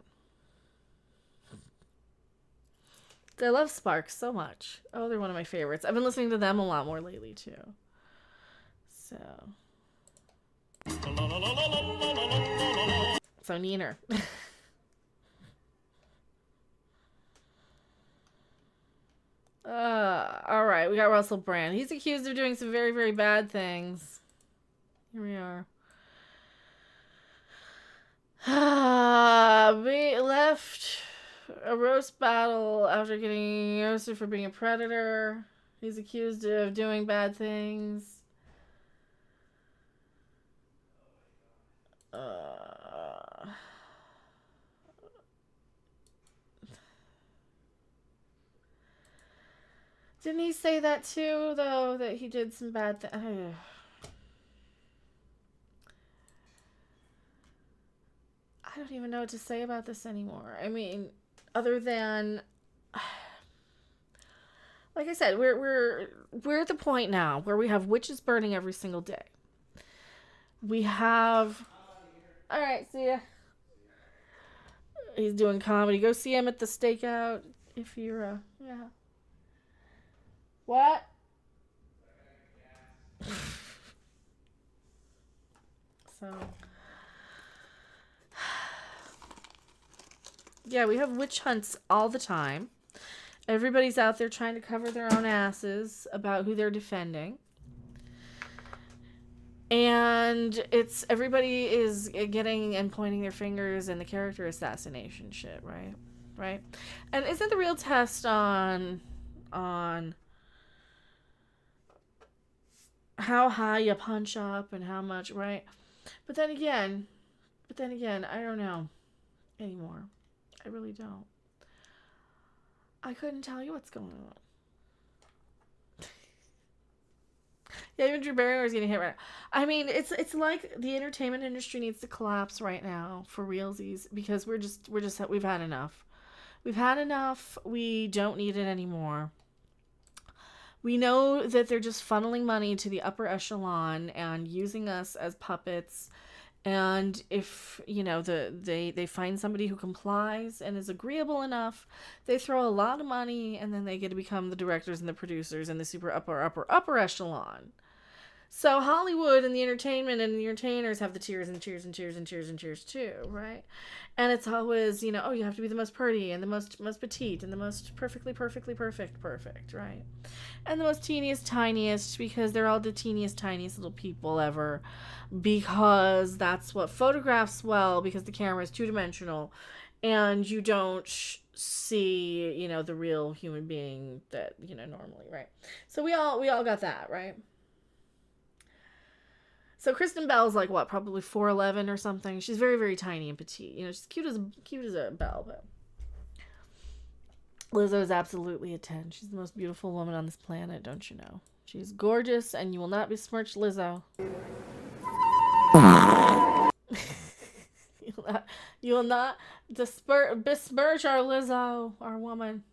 I love Sparks so much. Oh, they're one of my favorites. I've been listening to them a lot more lately, too. So Neener. All right, we got Russell Brand. He's accused of doing some very, very bad things. Here we are. We left a roast battle after getting roasted for being a predator. He's accused of doing bad things. Didn't he say that too, though, that he did some bad things? I don't even know what to say about this anymore. I mean, other than, like I said, we're at the point now where we have witches burning every single day. We have. All right, see ya. He's doing comedy. Go see him at the stakeout if you're yeah. What? So. Yeah, we have witch hunts all the time. Everybody's out there trying to cover their own asses about who they're defending. And everybody is getting and pointing their fingers in the character assassination shit, right? Right? And isn't the real test on how high you punch up and how much, right? But then again, I don't know anymore. I really don't. I couldn't tell you what's going on. Yeah, even Drew Barrymore's getting hit right now. I mean, it's like the entertainment industry needs to collapse right now for realsies because we've had enough. We've had enough. We don't need it anymore. We know that they're just funneling money to the upper echelon and using us as puppets. And if, they find somebody who complies and is agreeable enough, they throw a lot of money and then they get to become the directors and the producers and the super upper echelon. So Hollywood and the entertainment and the entertainers have the tears and cheers and cheers and cheers and cheers too, right? And it's always, you have to be the most pretty and the most petite and the most perfect, right? And the most teeniest, tiniest, because they're all the teeniest, tiniest little people ever, because that's what photographs well, because the camera is two-dimensional and you don't see, the real human being that, normally, right? So we all got that, right? So Kristen Bell's like what, probably 4'11" or something. She's very, very tiny and petite. She's cute as a bell, but Lizzo's absolutely a 10. She's the most beautiful woman on this planet, don't you know? She's gorgeous, and you will not besmirch Lizzo. You will not besmirch our Lizzo, our woman.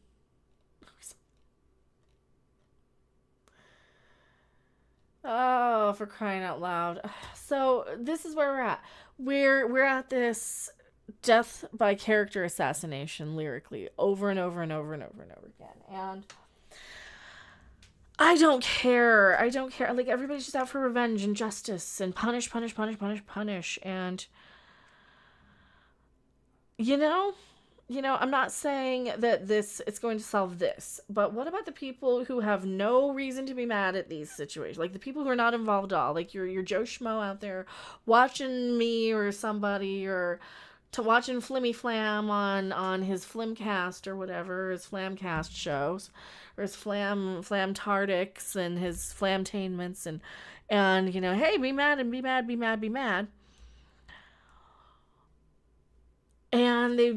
Oh, for crying out loud. So this is where we're at. We're at this death by character assassination lyrically over and over and over and over and over again. And I don't care. Like, everybody's just out for revenge and justice and punish. And I'm not saying that it's going to solve this, but what about the people who have no reason to be mad at these situations? Like the people who are not involved at all, like your Joe Schmo out there watching me or somebody, or watching Flimmy Flam on his Flimcast or whatever, his Flamcast shows, or his Flamtardics and his Flamtainments and hey, be mad and be mad. And they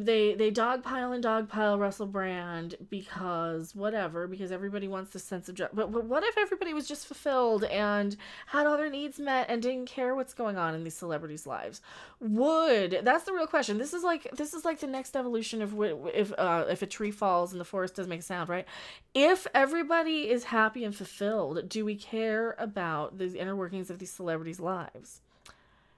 dogpile Russell Brand because everybody wants this sense of justice. But what if everybody was just fulfilled and had all their needs met and didn't care what's going on in these celebrities' lives? That's the real question. This is like the next evolution of if a tree falls and the forest doesn't make a sound, right? If everybody is happy and fulfilled, do we care about the inner workings of these celebrities' lives?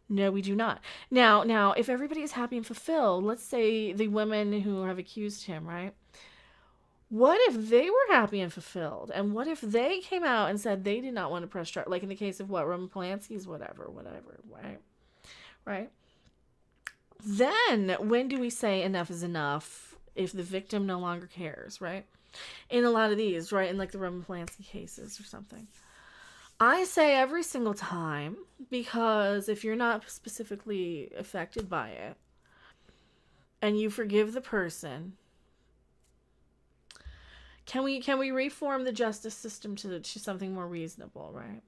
No, we do not. Now, if everybody is happy and fulfilled, let's say the women who have accused him, right? What if they were happy and fulfilled? And what if they came out and said they did not want to press charge? Like in the case of Roman Polanski's, whatever, right? Right? Then, when do we say enough is enough if the victim no longer cares, right? In a lot of these, right? In like the Roman Polanski cases or something. I say every single time, because if you're not specifically affected by it and you forgive the person, can we reform the justice system to something more reasonable, right?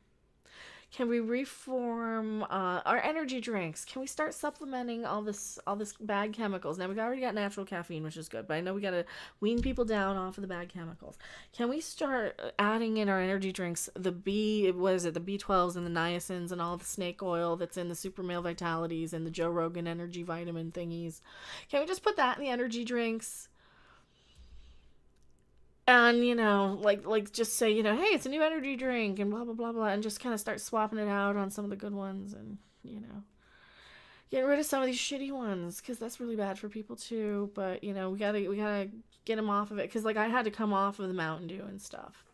Can we reform our energy drinks? Can we start supplementing all this bad chemicals? Now, we've already got natural caffeine, which is good, but I know we got to wean people down off of the bad chemicals. Can we start adding in our energy drinks the B12s and the niacins and all the snake oil that's in the Super Male Vitalities and the Joe Rogan energy vitamin thingies? Can we just put that in the energy drinks? And, you know, like just say, you know, hey, it's a new energy drink and blah, blah, blah, blah. And just kind of start swapping it out on some of the good ones and, you know, getting rid of some of these shitty ones because that's really bad for people too. But, you know, we gotta get them off of it because, like, I had to come off of the Mountain Dew and stuff.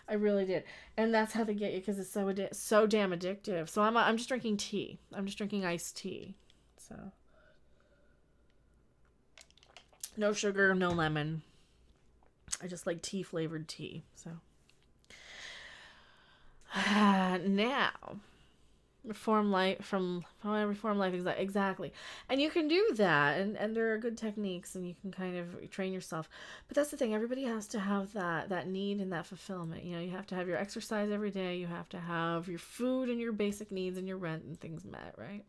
I really did. And that's how they get you because it's so damn addictive. So I'm just drinking tea. I'm just drinking iced tea. So no sugar, no lemon. I just like tea flavored tea. So now reform life exactly. And you can do that, and there are good techniques, and you can kind of train yourself. But that's the thing, everybody has to have that need and that fulfillment. You know, you have to have your exercise every day, you have to have your food and your basic needs and your rent and things met, right?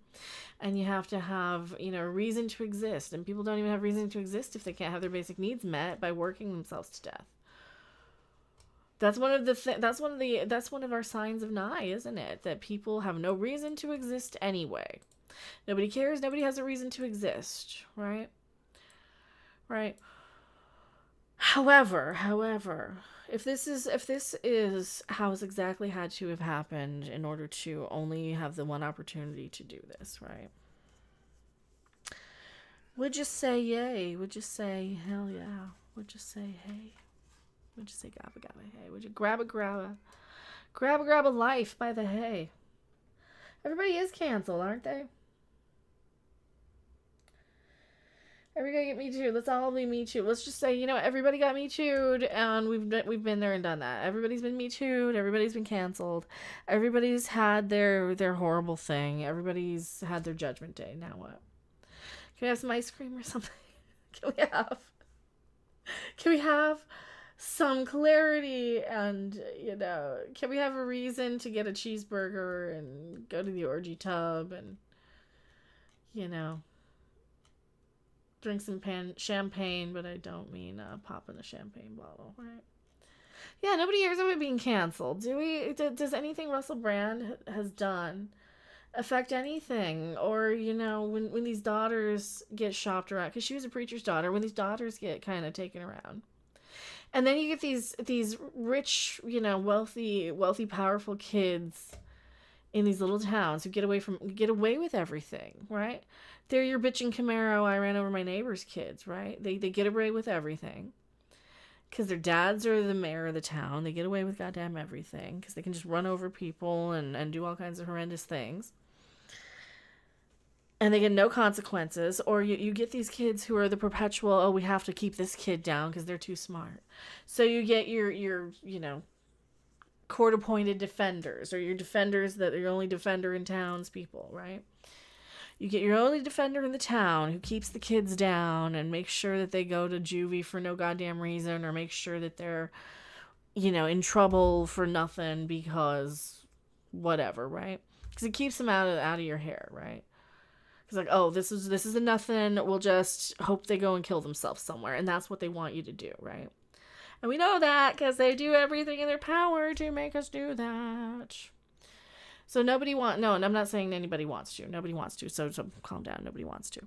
And you have to have, you know, a reason to exist. And people don't even have reason to exist if they can't have their basic needs met by working themselves to death. That's one of our signs of NOWWIII, isn't it? That people have no reason to exist anyway. Nobody cares. Nobody has a reason to exist, right? Right. However, if this is how it's exactly had to have happened in order to only have the one opportunity to do this, right? Would you say yay? Would you say hell yeah? Would you say hey? Would you say gabba gabba hey? Would you grab a life by the hay? Everybody is canceled, aren't they? Everybody get me too. Let's all be me too. Let's just say, you know, everybody got me too'd, and we've been there and done that. Everybody's been me too'd. Everybody's been canceled. Everybody's had their horrible thing. Everybody's had their judgment day. Now what? Can we have some ice cream or something? Can we have some clarity and, you know, can we have a reason to get a cheeseburger and go to the orgy tub and, you know, drink some champagne, but I don't mean pop in a champagne bottle, right? Yeah, nobody hears of it being canceled. Do we? Does anything Russell Brand has done affect anything? Or, you know, when these daughters get shopped around, because she was a preacher's daughter, when these daughters get kind of taken around, and then you get these rich, you know, wealthy, powerful kids in these little towns who get away with everything, right? They're your bitchin' Camaro, I ran over my neighbor's kids, right? They get away with everything because their dads are the mayor of the town. They get away with goddamn everything because they can just run over people and do all kinds of horrendous things. And they get no consequences. Or you get these kids who are the perpetual, oh, we have to keep this kid down because they're too smart. So you get your you know, court-appointed defenders, or your defenders that are your only defender in townspeople, right? You get your only defender in the town who keeps the kids down and makes sure that they go to juvie for no goddamn reason, or make sure that they're, you know, in trouble for nothing because whatever, right? Because it keeps them out of your hair, right? It's like, oh, this is a nothing. We'll just hope they go and kill themselves somewhere, and that's what they want you to do, right? And we know that because they do everything in their power to make us do that. So no, and I'm not saying anybody wants to. Nobody wants to. So calm down. Nobody wants to.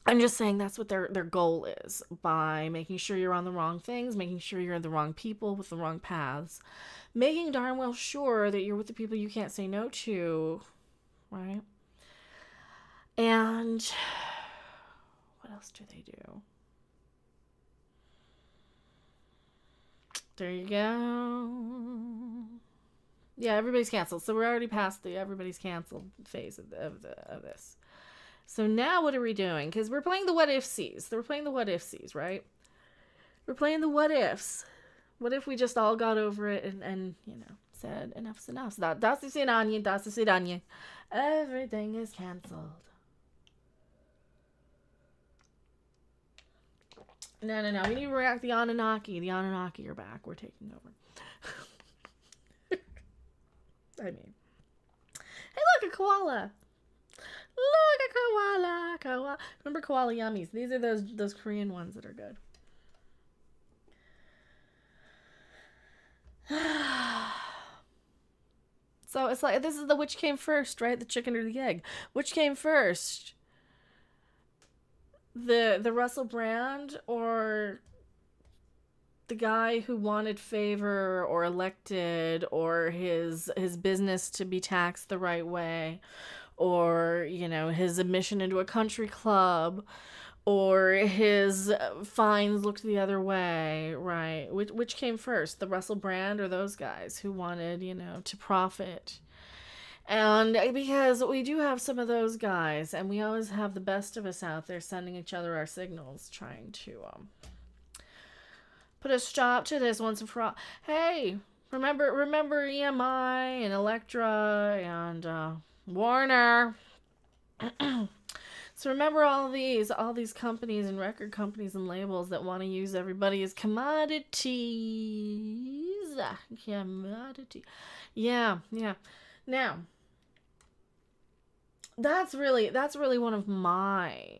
I'm just saying that's what their goal is, by making sure you're on the wrong things, making sure you're the wrong people with the wrong paths, making darn well sure that you're with the people you can't say no to, right? And what else do they do? There you go. Yeah, everybody's canceled. So we're already past the everybody's canceled phase of this. So now what are we doing? Because we're playing the what ifsies. We're playing the what ifsies, right? We're playing the what ifs. What if we just all got over it and you know, said enough's enough. Das ist Anye. Everything is canceled. No. We need to react. The Anunnaki. The Anunnaki are back. We're taking over. I mean, Hey, look, a koala. Look, a koala. Koala. Remember koala yummies? These are those Korean ones that are good. So it's like, this is the which came first, right? The chicken or the egg? Which came first? The Russell Brand or the guy who wanted favor or elected, or his business to be taxed the right way, or, you know, his admission into a country club, or his fines looked the other way, right? Which came first, the Russell Brand or those guys who wanted, you know, to profit? And because we do have some of those guys, and we always have the best of us out there sending each other our signals, trying to put a stop to this once and for all. Hey, remember EMI and Elektra and Warner. So remember all these companies and record companies and labels that want to use everybody as commodities. Commodity. Yeah. Now, that's really one of my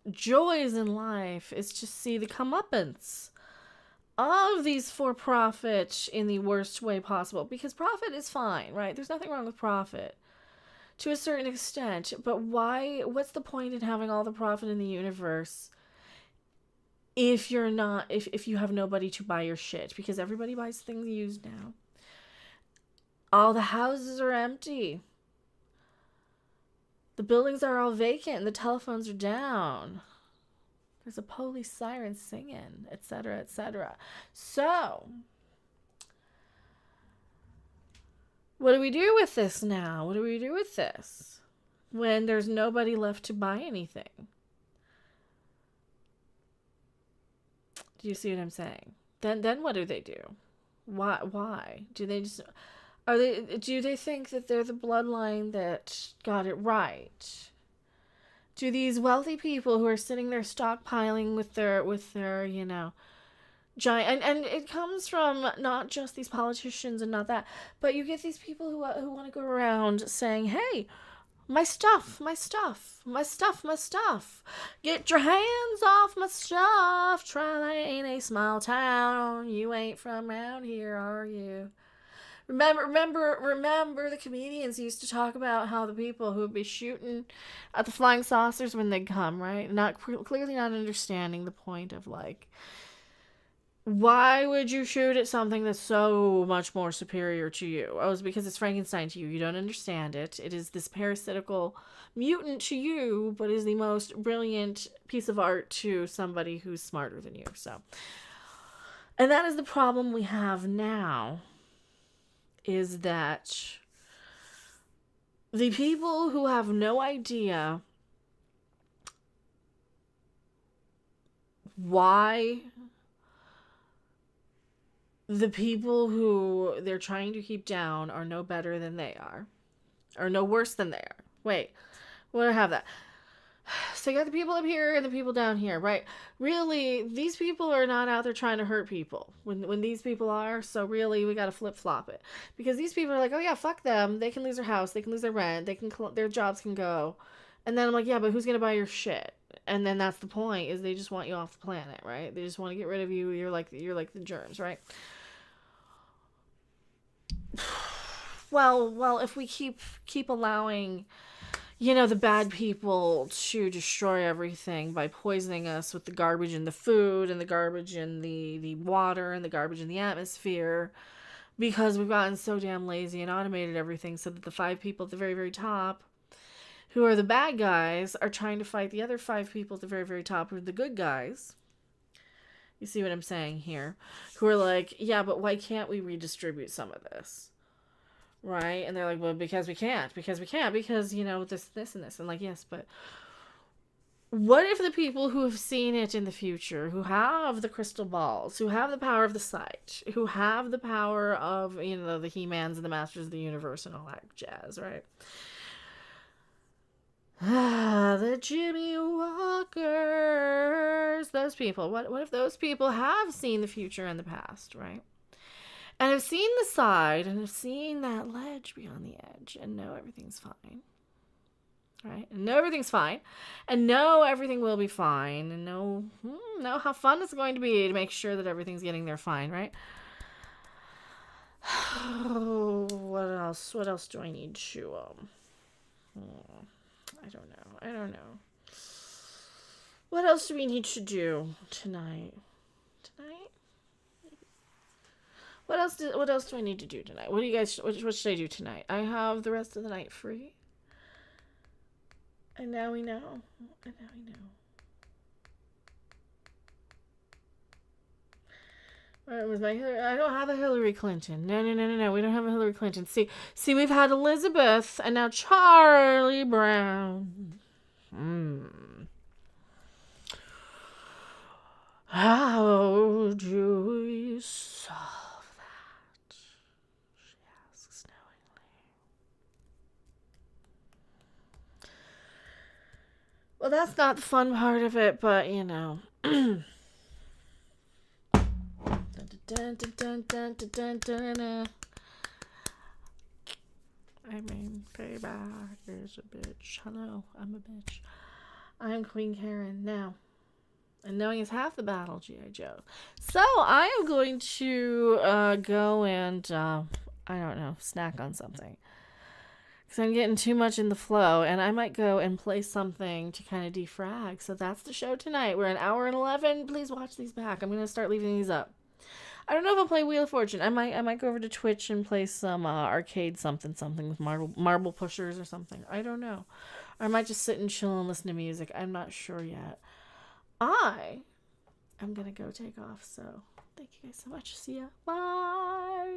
joys in life, is to see the comeuppance of these for-profit in the worst way possible. Because profit is fine, right? There's nothing wrong with profit to a certain extent, but what's the point in having all the profit in the universe if you have nobody to buy your shit? Because everybody buys things used now. All the houses are empty. The buildings are all vacant and the telephones are down. There's a police siren singing, etc., etc. So, what do we do with this now? What do we do with this when there's nobody left to buy anything? Do you see what I'm saying? Then what do they do? Why? Do they think that they're the bloodline that got it right? Do these wealthy people who are sitting there stockpiling with their, you know, giant, and it comes from not just these politicians and not that, but you get these people who want to go around saying, hey, my stuff, get your hands off my stuff, Try ain't a small town, you ain't from around here, are you? Remember the comedians used to talk about how the people who would be shooting at the flying saucers when they come, right? Clearly not understanding the point of, like, why would you shoot at something that's so much more superior to you? Oh, it's because it's Frankenstein to you. You don't understand it. It is this parasitical mutant to you, but is the most brilliant piece of art to somebody who's smarter than you. So, and that is the problem we have now, is that the people who have no idea why the people who they're trying to keep down are no better than they are, or no worse than they are. Wait, what do I have that? So you got the people up here and the people down here, right? Really, these people are not out there trying to hurt people when these people are. So really, we got to flip-flop it, because these people are like, oh yeah, fuck them. They can lose their house. They can lose their rent. Their jobs can go. And then I'm like, yeah, but who's going to buy your shit? And then that's the point, is they just want you off the planet, right? They just want to get rid of you. You're like the germs, right? Well, if we keep allowing, you know, the bad people to destroy everything by poisoning us with the garbage in the food and the garbage in the water and the garbage in the atmosphere, because we've gotten so damn lazy and automated everything, so that the 5 people at the very, very top, who are the bad guys, are trying to fight the other 5 people at the very, very top, who are the good guys. You see what I'm saying here? Who are like, yeah, but why can't we redistribute some of this? Right? And they're like, well, because we can't, because, you know, this, and this. And like, yes, but what if the people who have seen it in the future, who have the crystal balls, who have the power of the sight, who have the power of, you know, the He-Mans and the Masters of the Universe and all that jazz, right? The Jimmy Walkers, those people. What if those people have seen the future and the past, right? And I've seen the side, and I've seen that ledge beyond the edge, and know everything's fine. Right? And know everything's fine. And know everything will be fine. And know how fun it's going to be to make sure that everything's getting there fine, right? What else? What else do I need to, I don't know. What else do we need to do tonight? What else do I need to do tonight? What do you guys, what should I do tonight? I have the rest of the night free. And now we know. Where was my Hillary? I don't have a Hillary Clinton. No. We don't have a Hillary Clinton. See, we've had Elizabeth and now Charlie Brown. How do we solve that? She asks knowingly. Well, that's not the fun part of it, but you know. Dun, dun, dun, dun, dun, dun, dun. I mean, payback is a bitch. Hello, I'm a bitch. I'm Queen Karen now. And knowing is half the battle, G.I. Joe. So I am going to go and, I don't know, snack on something. Because I'm getting too much in the flow. And I might go and play something to kind of defrag. So that's the show tonight. We're an hour and 11. Please watch these back. I'm going to start leaving these up. I don't know if I'll play Wheel of Fortune. I might go over to Twitch and play some arcade something with marble pushers or something. I don't know. Or I might just sit and chill and listen to music. I'm not sure yet. I'm going to go take off. So thank you guys so much. See ya. Bye.